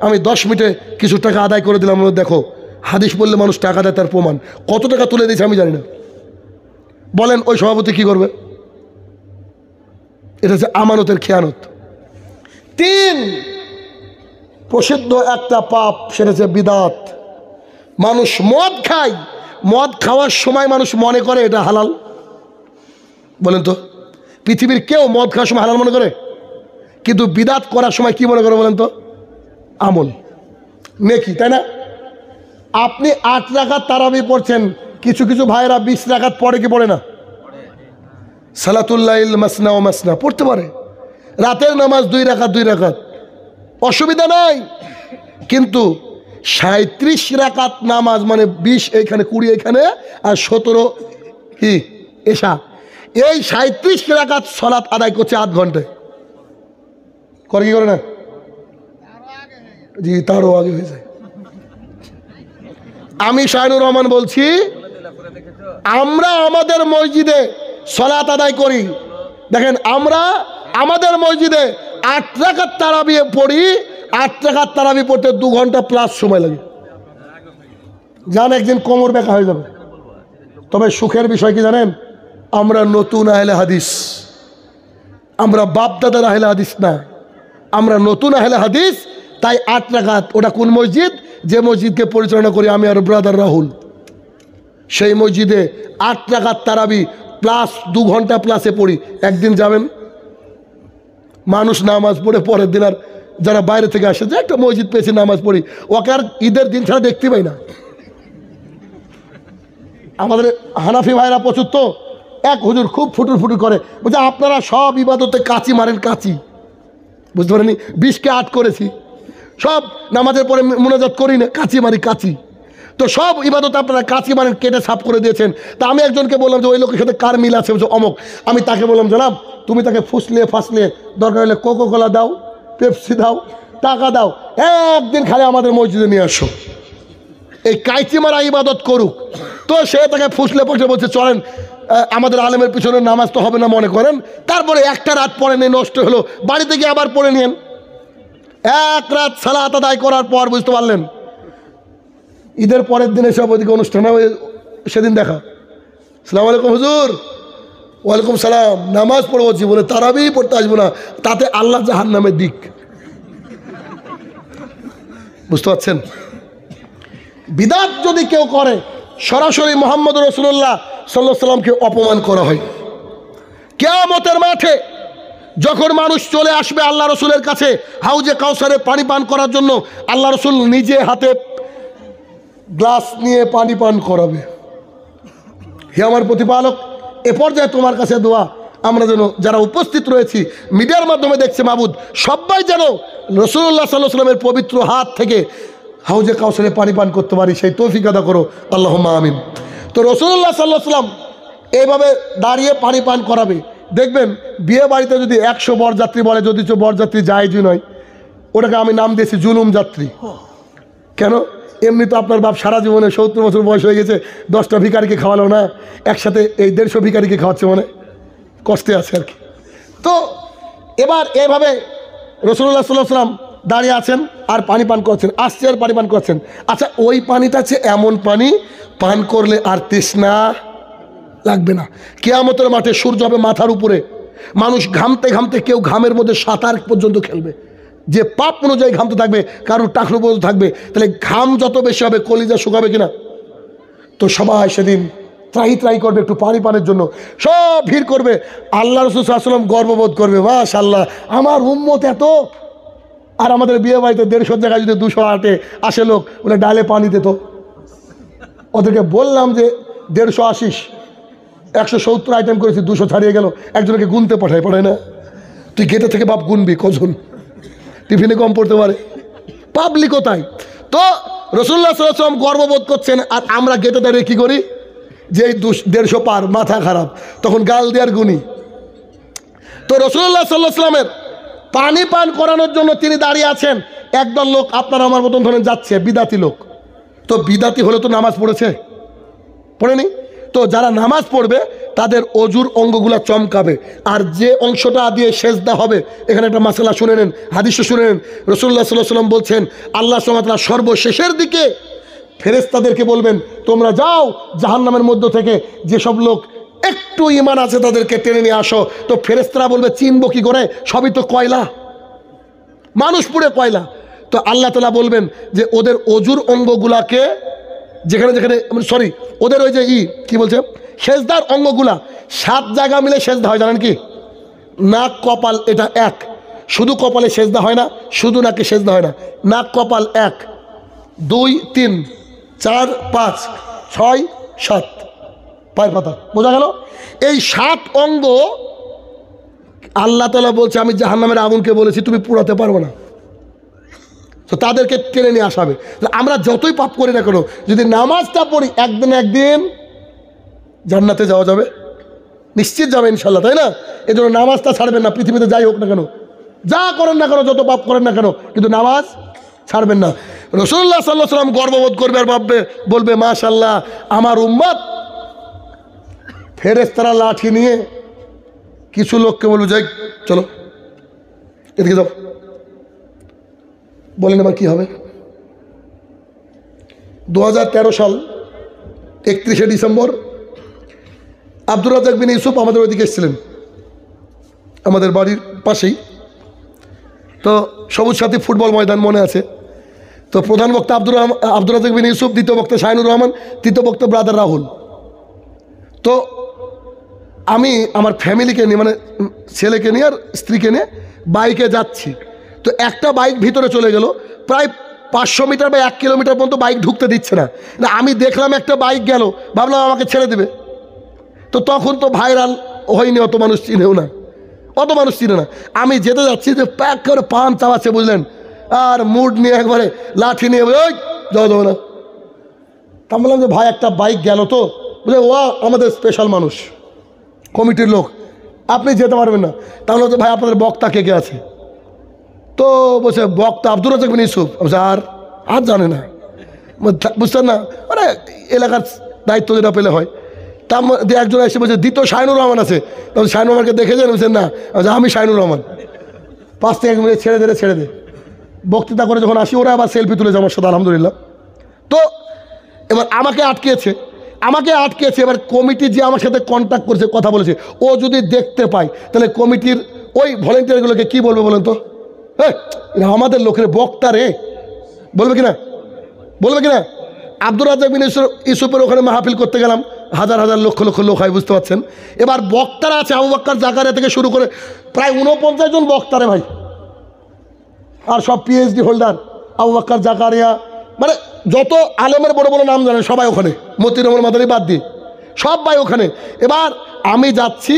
আমি 10 মিনিটে কিছু টাকা আদায় করে দিলাম। দেখো হাদিস বললে মানুষ টাকা দেয়, তার প্রমাণ। কত টাকা তুলে দিয়েছে আমি জানি না, বলেন ওই সভাপতি কি করবে? এটা হচ্ছে আমানতের খেয়ানত। 3 প্রসিদ্ধ একটা পাপ, সেটা হচ্ছে বিদাত। মানুষ মদ খায়, মদ খাওয়ার সময় মানুষ মনে করে এটা হালাল। বলেন তো, পৃথিবীর কেউ মদ খাওয়ার সময় হালাল মনে করে? কিন্তু বিদাত করার সময় কি মনে করে বলেন তো? আমল, নেকি, তাই না? আপনি 8 রাকাত তারাবি পড়ছেন, কিছু কিছু ভাইয়েরা 20 রাকাত পড়ে কি পড়ে না? সালাতুল লাইল মাসনা ও মাসনা পড়তে পারে, রাতের নামাজ 2 রাকাত 2 রাকাত, অসুবিধা নাই। কিন্তু 37 রাকাত নামাজ, মানে 20 এইখানে, 20 এইখানে, আর 17 কি এশা, এই 37 রাকাত সালাত আদায় করছে 8 ঘন্টায়। করে কি করে না? জি, তারও আগে হয়ে যায়। আমি শাহিনুর রহমান বলছি, আমরা আমাদের মসজিদে সালাত আদায় করি। দেখেন, আমরা আমাদের মসজিদে 8 রাকাত তারাবি পড়ি। 8 রাকাত তারাবি পড়তে 2 ঘন্টা প্লাস সময় লাগে। জান একদিন কোমর বেঁকা হয়ে যাবে। তবে সুখের বিষয় কি জানেন, আমরা নতুন আহলে হাদিস, আমরা বাপদাদার আহলে হাদিস না, আমরা নতুন আহলে হাদিস। তাই 8 রাকাত, ওটা কোন মসজিদ? যে মসজিদকে পরিচালনা করি আমি আর ব্রাদার রাহুল, সেই মসজিদে 8 রাকাত তারাবি প্লাস 2 ঘন্টা প্লাসে পড়ি। একদিন যাবেন, মানুষ নামাজ পড়ে পরের দিন, আর যারা বাইরে থেকে আসে যে একটা মসজিদ পেয়েছে নামাজ পড়ি, ওকে আর ঈদের দিন ছাড়া দেখতে পাই না। আমাদের হানাফি ভাইরা প্রচুর, তো এক হুজুর খুব ফুটুর ফুটুর করে, বলছে আপনারা সব ইবাদতে কাঁচি মারেন, কাঁচি, বুঝতে পারেনি? 20কে 8 করেছি, সব নামাজের পরে মুনাজাত করি না, কাঁচি মারি, কাঁচি। তো সব ইবাদত আপনারা কাঁচি মারেন, কেটে সাফ করে দিয়েছেন। তা আমি একজনকে বললাম যে ওই লোকের সাথে কার মিল আছে, বলছে অমক। আমি তাকে বললাম, জনাব তুমি তাকে ফুসলে ফাসলে দরকার হলে কোকো কোলা দাও, পেপসি দাও, টাকা দাও, একদিন খালি আমাদের মসজিদে নিয়ে আসো, এই কাঁচি মারা ইবাদত করুক। তো সে তাকে ফুসলে ফুসলে বলছে চলেন, আমাদের আলেমের পিছনে নামাজ তো হবে না মনে করেন। তারপরে একটা রাত পরে নিয়ে নষ্ট হলো, বাড়িতে গিয়ে আবার পড়ে নিয়েন। 1 রাত সালাত আদায় করার পর বুঝতে পারলেন, ঈদের পরের দিনে সব ওদিকে অনুষ্ঠান হবে, সেদিন দেখা, আসসালামু আলাইকুম হুজুর। ওয়ালাইকুম সালাম। নামাজ পড়বছি বলে তারাবি পড়তে আসবো না, তাতে আল্লাহ জাহান্নামের দিক। বুঝতে পারছেন? বিদাত যদি কেউ করে, সরাসরি মুহাম্মদ রাসূলুল্লাহ সাল্লাল্লাহু আলাইহি সাল্লামকে অপমান করা হয়। কিয়ামতের মাঠে যখন মানুষ চলে আসবে আল্লাহ রসুলের কাছে হাউজে কাউসারে পানি পান করার জন্য, আল্লাহ রসুল নিজে হাতে গ্লাস নিয়ে পানি পান করাবে। হে আমার প্রতিপালক, এ পর্যায়ে তোমার কাছে দোয়া, আমরা যেন যারা উপস্থিত রয়েছি, মিডিয়ার মাধ্যমে দেখছে মাবুদ, সবাই যেন রাসূলুল্লাহ সাল্লাল্লাহু আলাইহি ওয়াসাল্লামের পবিত্র হাত থেকে হাউজে কাউসারে পানি পান করতে পারি, সেই তৌফিক আদা করো, আল্লাহুম্মা আমিন। তো রাসূলুল্লাহ সাল্লাল্লাহু আলাইহি ওয়াসাল্লাম এইভাবে দাঁড়িয়ে পানি পান করাবে। দেখবেন বিয়ে বাড়িতে যদি 100 বরযাত্রী বলে, যদি বরযাত্রী জায়েজই নয়, ওটাকে আমি নাম দিয়েছি জুলুম যাত্রী। কেন? এমনি তো আপনার বাপ সারা জীবনে 70 বছর বয়স হয়ে গেছে, 10টা ভিখারিকে খাওয়ালো না, একসাথে এই 150 ভিখারিকে খাওয়াচ্ছে, মানে কষ্টে আছে আর কি। তো এবার এভাবে রাসূলুল্লাহ সাল্লাল্লাহু আলাইহি ওয়াসাল্লাম দাঁড়িয়ে আছেন আর পানি পান করছেন, আসছে আর পানি পান করছেন। আচ্ছা, ওই পানিটা হচ্ছে এমন পানি, পান করলে আর তৃষ্ণা লাগবে না। কিয়ামতের মাঠে সূর্য হবে মাথার উপরে, মানুষ ঘামতে ঘামতে কেউ ঘামের মধ্যে সাঁতার পর্যন্ত খেলবে, যে পাপ অনুযায়ী ঘামতে থাকবে, কারোর টাকলু পর্যন্ত থাকবে। তাহলে ঘাম যত বেশি হবে কলিজা শুকাবে কিনা? তো সবাই সেদিন ত্রাহি করবে একটু পানি পানের জন্য, সব ভিড় করবে। আল্লাহ রাসূল সাল্লাল্লাহু আলাইহি ওয়াসাল্লাম গর্ববোধ করবে, মাশাআল্লাহ আমার উম্মত এত। আর আমাদের বিয়ে বাড়িতে 150 জায়গায় যদি 208 আসে লোক, বলে ডালে পানি দিত। ওদেরকে বললাম যে 150 আসিস, 170 আইটেম করেছি, 200 ছাড়িয়ে গেল, একজনকে গুনতে পাঠায় না? তুই গেটে থেকে বাপ গুনবি কজন, টিফিনে কম পড়তে পারে, পাবলিকও তাই। তো রাসূলুল্লাহ সাল্লাল্লাহু আলাইহি ওয়াসাল্লাম গর্ববোধ করছেন, আর আমরা গেটে দাঁড়িয়ে কী করি, যে এই 150 পার, মাথা খারাপ, তখন গাল দেওয়ার গুণী। তো রাসূলুল্লাহ সাল্লাল্লাহু আলাইহি ওয়াসাল্লামের পানি পান করানোর জন্য তিনি দাঁড়িয়ে আছেন। একদল লোক আপনার আমার মতন ধরেন যাচ্ছে, বিদাতি লোক। তো বিদাতি হলে তো নামাজ পড়েছে, পড়েনি? তো যারা নামাজ পড়বে তাদের অজুর অঙ্গগুলা চমকাবে, আর যে অংশটা দিয়ে সেজদা হবে, এখানে একটা মাসালা শুনে নেন, হাদিসও শুনে নেন। রাসূলুল্লাহ সাল্লাল্লাহু আলাইহি ওয়াসাল্লাম বলছেন, আল্লাহ সুবহানাহু ওয়া তাআলা সর্বশেষের দিকে ফেরেশতাদেরকে বলবেন, তোমরা যাও জাহান্নামের মধ্য থেকে যেসব লোক একটু ঈমান আছে তাদেরকে টেনে নিয়ে আসো। তো ফেরেশতারা বলবে, চিনব কি করে, সবই তো কয়লা, মানুষ পুড়ে কয়লা। তো আল্লাহ তাআলা বলবেন যে ওদের অজুর অঙ্গগুলাকে যেখানে যেখানে, সরি, ওদের ওই যে কি বলছে, সেজদার অঙ্গগুলা 7 জায়গা মিলে সেজদা হয়, জানেন কি? নাক কপাল এটা এক, শুধু কপালে সেজদা হয় না, শুধু নাকে সেজদা হয় না। নাক কপাল 1 2 3 4 5 6 7 পায়ের পাতা, বোঝা গেল? এই 7 অঙ্গ আল্লাহ তাআলা বলছে, আমি জাহান্নামের আগুনকে বলেছি তুমি পুড়াতে পারবো না। তো তাদেরকে টেনে নিয়ে আসাবে। আমরা যতই পাপ করি না কেন, যদি নামাজটা পড়ি, একদিন একদিন জান্নাতে যাওয়া যাবে, নিশ্চিত যাবে ইনশাল্লাহ, তাই না? এই জন্য নামাজটা ছাড়বেন না, পৃথিবীতে যাই হোক না কেন, যা করেন না কেন, যত পাপ করেন না কেন, কিন্তু নামাজ ছাড়বেন না। রাসূলুল্লাহ সাল্লাল্লাহু আলাইহি ওয়াসাল্লাম গর্ববোধ করবে আর ভাববে, বলবে, মাশাআল্লাহ আমার উম্মত। ফেরেশতারা লাঠি নিয়ে কিছু লোককে বলবে, যাই চলো এদিকে যাও। বলেন এবার কী হবে? 2013 সাল 31শে ডিসেম্বর আব্দুর রাজ্জাক বিন ইউসুফ আমাদের ওইদিকে এসেছিলেন, আমাদের বাড়ির পাশেই। তো সবুজ সাথী ফুটবল ময়দান মনে আছে। তো প্রধান বক্তা আব্দুর রাজ্জাক বিন ইউসুফ, দ্বিতীয় বক্তা শাহিনুর রহমান, তৃতীয় বক্তা ব্রাদার রাহুল। তো আমি আমার ফ্যামিলিকে নিয়ে, মানে ছেলেকে নিয়ে আর স্ত্রীকে নিয়ে বাইকে যাচ্ছি। তো একটা বাইক ভিতরে চলে গেল, প্রায় 500 মিটার বা 1 কিলোমিটার পর্যন্ত বাইক ঢুকতে দিচ্ছে না। আমি দেখলাম একটা বাইক গেল, ভাবলাম আমাকে ছেড়ে দেবে। তো তখন তো ভাইরাল হয়নি, অত মানুষ চিনেও না, অত মানুষ চিনে না। আমি যেতে যাচ্ছি, যে প্যাক করে পান চাওয়াচ্ছে, বুঝলেন, আর মুড নিয়ে একবারে লাঠি নিয়ে, ওই যাও যাও না। তা বললাম যে ভাই একটা বাইক গেল, তো বুঝলে ও আমাদের স্পেশাল মানুষ, কমিটির লোক, আপনি যেতে পারবেন না। তাহলে তো ভাই আপনাদের বক্তা কে কে আছে? তো বলছে বক্তা আব্দুর রাজ্জাক বিন ইউসুফ। আর জানে না, বুঝছেন না, মানে এলাকার দায়িত্ব যেটা পেলে হয়। তার মধ্যে একজন এসে বলছে, দ্বিতীয় শাহিনুর রহমান আছে। তখন শাহিনুর রহমানকে দেখেছেন? বলছেন না। আমি শাহিনুর রহমান। 5 থেকে 1 মিনিট ছেড়ে দে। বক্তৃতা করে যখন আসি, ওরা আবার সেলফি তুলেছে আমার সাথে, আলহামদুলিল্লাহ। তো এবার আমাকে আটকেছে। এবার কমিটি যে আমার সাথে কন্ট্যাক্ট করেছে, কথা বলেছে, ও যদি দেখতে পায়, তাহলে কমিটির ওই ভলেন্টিয়ারগুলোকে কি বলবে বলেন তো? আমাদের লোকের বক্তা রে, বলবে কিনা? আব্দুর রাজ্জাক বিন ইউসুফের ওখানে মাহফিল করতে গেলাম, হাজার হাজার লক্ষ লক্ষ লোক হয়, বুঝতে পারছেন। এবার বক্তারা আছে, আবু বকর জাকারিয়া থেকে শুরু করে প্রায় 49 জন বক্তারে ভাই, আর সব পিএইচডি হোল্ডার। আবু বকর জাকারিয়া, মানে যত আলেমের বড় বড় নাম জানেন সবাই ওখানে, মতিউর রহমান মাদানী বাদ দিয়ে সব ভাই ওখানে। এবার আমি যাচ্ছি,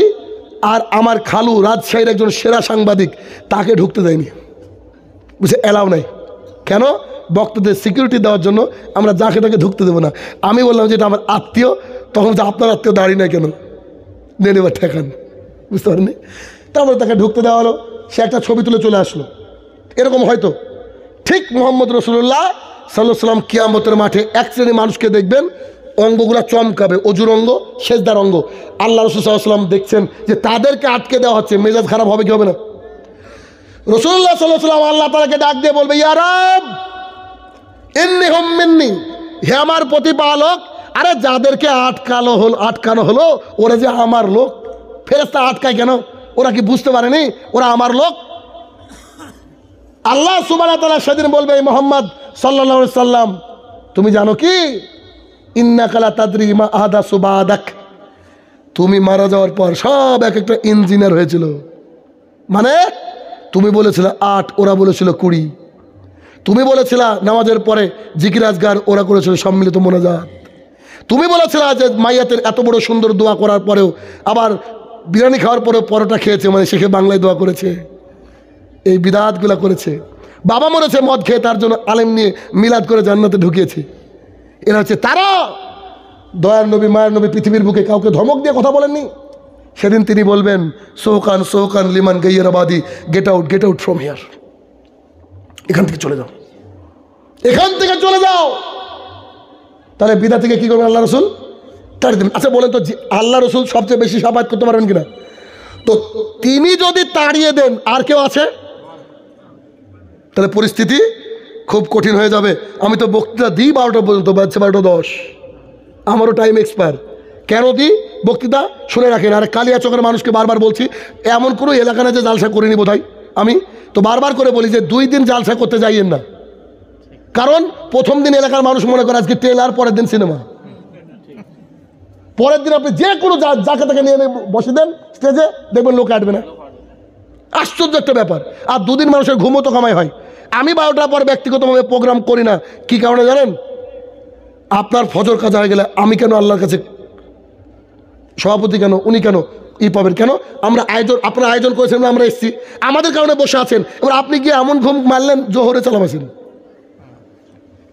আর আমার খালু রাজশাহীর একজন সেরা সাংবাদিক, তাকে ঢুকতে দেয়নি, বুঝে এলাও নাই। কেন? বক্তাদের সিকিউরিটি দেওয়ার জন্য। আমরা যাকে তাকে ঢুকতে দেবো না। আমি বললাম যে এটা আমার আত্মীয়। তখন যে আপনার আত্মীয় দাঁড়িয়ে না কেন, নেন এবার ঠেকান, বুঝতে পারেননি। তারপরে তাকে ঢুকতে দেওয়া হলো, সে একটা ছবি তুলে চলে আসলো। এরকম হয়তো ঠিক মুহাম্মদ রাসূলুল্লাহ সাল্লাল্লাহু আলাইহি ওয়াসাল্লাম কিয়ামতের মাঠে এক শ্রেণীর মানুষকে দেখবেন, অঙ্গগুলো চমকাবে, অজুর অঙ্গ, সেজদার অঙ্গ। আল্লাহ রাসূল সাল্লাল্লাহু আলাইহি ওয়াসাল্লাম দেখছেন যে তাদেরকে আটকে দেওয়া হচ্ছে, মেজাজ খারাপ হবে কি হবে না? রাসূলুল্লাহ সাল্লাল্লাহু আলাইহি ওয়াসাল্লাম আল্লাহ তাআলাকে ডাক দিয়ে বলবে, ইয়া রাব ইন্নিহুম মিন্নি, হে আমার প্রতিপালক, আরে যাদেরকে আটকানো হলো ওরা যে আমার লোক। ফেরেশতা আটকায় কেন? ওরা কি বুঝতে পারেনি ওরা আমার লোক? আল্লাহ সুবহানাহু ওয়া তাআলা সেদিন বলবে, মুহাম্মদ সাল্লাল্লাহু আলাইহি সাল্লাম, তুমি জানো কি, ইন্নাকা লা তাদরি মা আহদাসু বাদাক, তুমি মারা যাওয়ার পর সব এক একটা ইঞ্জিনিয়ার হয়েছিল। মানে তুমি বলেছিলে 8, ওরা বলেছিল 20। তুমি বলেছিলা নামাজের পরে জিকির আজগার, ওরা করেছিল সম্মিলিত মোনাজাত। তুমি বলেছিলা যে মাইয়াতের এত বড় সুন্দর দোয়া করার পরেও আবার বিরিয়ানি খাওয়ার পরেও পরোটা খেয়েছে, মানে শেখে বাংলায় দোয়া করেছে, এই বিদাতগুলা করেছে। বাবা মরেছে মদ খেয়ে, তার জন্য আলেম নিয়ে মিলাদ করে জান্নাতে ঢুকিয়েছে। এরা হচ্ছে তারা। দয়ার নবী, মায়ের নবী পৃথিবীর বুকে কাউকে ধমক দিয়ে কথা বলেননি। সেদিন তিনি বলবেন, সোকান সোকান লিমান গাইয়ারাবাদি, গেট আউট ফ্রম হিয়ার, এখান থেকে চলে যাও, এখান থেকে চলে যাও। তাহলে বিদা থেকে কি করবেন আল্লাহ রসুল? তাড়িয়ে দেবেন। আচ্ছা বলেন তো, আল্লাহ রসুল সবচেয়ে বেশি শাফায়াত করতে পারবেন কিনা? তো তিনি যদি তাড়িয়ে দেন, আর কেউ আছে? তাহলে পরিস্থিতি খুব কঠিন হয়ে যাবে। আমি তো বক্তৃতা দিই 12টা পর্যন্ত, বাজছে 12:10, আমারও টাইম এক্সপায়ার। কেন দিই বক্তৃতা? শুনে রাখেন। আর কালিয়াচকের মানুষকে বারবার বলছি, এমন কোনো এলাকা না যে জালসা করিনি বোধহয়। আমি তো বারবার করে বলি যে 2 দিন জালসা করতে যাইয়েন না। কারণ প্রথম দিন এলাকার মানুষ মনে করে আজকে ট্রেলার, পরের দিন সিনেমা। পরের দিন আপনি যে কোনো যাকে তাকে নিয়ে বসে দেন স্টেজে, দেখবেন লোক আটবে না। আশ্চর্য একটা ব্যাপার। আর 2 দিন মানুষের ঘুমও তো কামাই হয়। আমি 12টার পর ব্যক্তিগতভাবে প্রোগ্রাম করি না। কি কারণে জানেন? আপনার ফজর কাজা হয়ে গেলে আমি কেন আল্লাহর কাছে, সভাপতি কেন, উনি কেন পাবেন কেন? আমরা আয়োজন, আপনারা আয়োজন করেছেন, আমরা এসেছি, আমাদের কারণে বসে আছেন। এবার আপনি গিয়ে এমন ঘুম মারলেন, জোহরে চালাবাসেন।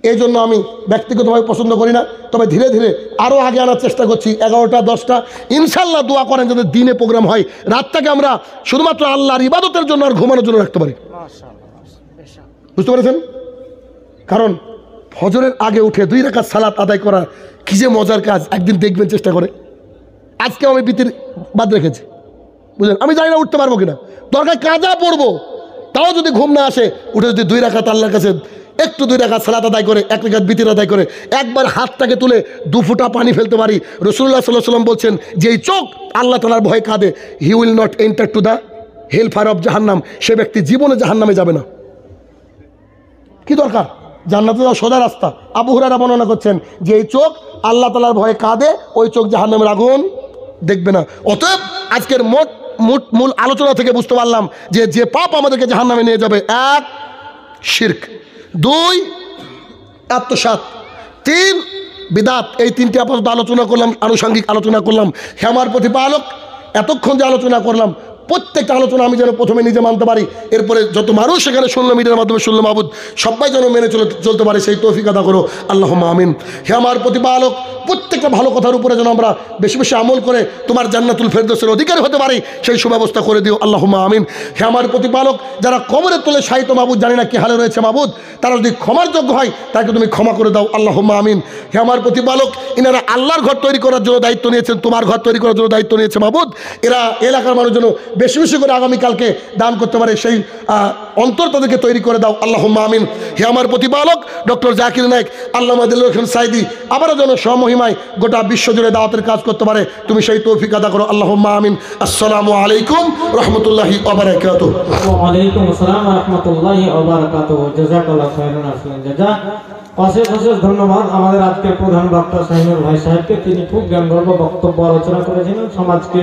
এই জন্য আমি ব্যক্তিগতভাবে পছন্দ করি না। তবে ধীরে ধীরে আরও আগে আনার চেষ্টা করছি। 11টা 10টা ইনশাল্লাহ দোয়া করেন যাতে দিনে প্রোগ্রাম হয়, রাতটাকে আমরা শুধুমাত্র আল্লাহর ইবাদতের জন্য আর ঘুমানোর জন্য রাখতে পারি। বুঝতে পেরেছেন? কারণ ফজরের আগে উঠে 2 রাকাত সালাত আদায় করা কি যে মজার কাজ, একদিন দেখবেন চেষ্টা করে। আজকে আমি বিতির বাদ রেখেছি, বুঝলেন? আমি জানি না উঠতে পারবো কিনা, দরকার কাজা পড়বো, তাও যদি ঘুম না আসে, উঠে যদি 2 রাকাত আল্লাহর কাছে একটু 2 রাকাত সালাত আদায় করে, 1 রাকাত বিতির আদায় করে, একবার হাতটাকে তুলে 2 ফোঁটা পানি ফেলতে পারি। রাসূলুল্লাহ সাল্লাল্লাহু আলাইহি ওয়াসাল্লাম বলছেন যে এই চোখ আল্লাহ তাআলার ভয়ে কাঁদে, he will not enter to the hell fire of জাহান্নাম, সে ব্যক্তি জীবনে জাহান্নামে যাবে না। কি দরকার? জান্নাতে যাওয়ার সোজা রাস্তা। আবু হুরায়রা বর্ণনা করছেন যে এই চোখ আল্লাহ তাআলার ভয়ে কাঁদে, ওই চোখ জাহান্নামের আগুন দেখবে না। অতএব আজকের মূল আলোচনা থেকে বুঝতে পারলাম যে পাপ আমাদেরকে জাহান্নামে নিয়ে যাবে: 1 শিরক, 2 আত্মসাৎ, 3 বিদাত। এই 3টি আপাতত আলোচনা করলাম, আনুষঙ্গিক আলোচনা করলাম। হে আমার প্রতিপালক, এতক্ষণ যে আলোচনা করলাম প্রত্যেকটা আলোচনা আমি যেন প্রথমে নিজে মানতে পারি, এরপরে যত মানুষ সেখানে শুনলো, মিডিয়ার মাধ্যমে শুনলো, মাবুদ সবাই যেন মেনে চলতে পারে, সেই তৌফিক আদা করো, আল্লাহুম্মা আমিন। হে আমার প্রতিপালক, প্রত্যেকটা ভালো কথার উপরে যেন আমরা বেশি বেশি আমল করে তোমার জান্নাতুল ফেরদৌসের অধিকারী হতে পারি, সেই সুব্যবস্থা করে দিও, আল্লাহুম্মা আমিন। হে আমার প্রতিপালক, যারা কবরের তলে শায়িত মাবুদ, জানি না কি হালে রয়েছে মাবুদ, তারা যদি ক্ষমার যোগ্য হয় তাকে তুমি ক্ষমা করে দাও, আল্লাহুম্মা আমিন। হে আমার প্রতিপালক, ইনারা আল্লাহর ঘর তৈরি করার জন্য দায়িত্ব নিয়েছেন, তোমার ঘর তৈরি করার জন্য দায়িত্ব নিয়েছে মাবুদ, এরা এলাকার মানুষ যেন বেশি বেশি করে আগামীকালকে দান করতে পারে, সেই অন্তর তাদেরকে তৈরি করে দাও, আল্লাহুম্মা আমিন। হে আমার প্রতিপালক, ডক্টর জাকির নায়েক, আল্লামা দিলরুল খান সাইদি আবারও যেন সমহিমায় গোটা বিশ্বজুড়ে দাওয়াতের কাজ করতে পারে, তুমি সেই তৌফিক আদা করো, আল্লাহুম্মা আমিন। আসসালামু আলাইকুম রাহমাতুল্লাহি ওয়া বারাকাতুহু। ওয়া আলাইকুম আসসালাম ওয়া রাহমাতুল্লাহি ওয়া বারাকাতুহু। জাযাকাল্লাহু খাইরান আসলাম জাযা। অশেষ অশেষ ধন্যবাদ আমাদের আজকের প্রধান বক্তা শাহিনুর ভাই সাহেবকে। তিনি খুব জ্ঞানগর্ভ বক্তব্য আলোচনা করেছিলেন, সমাজকে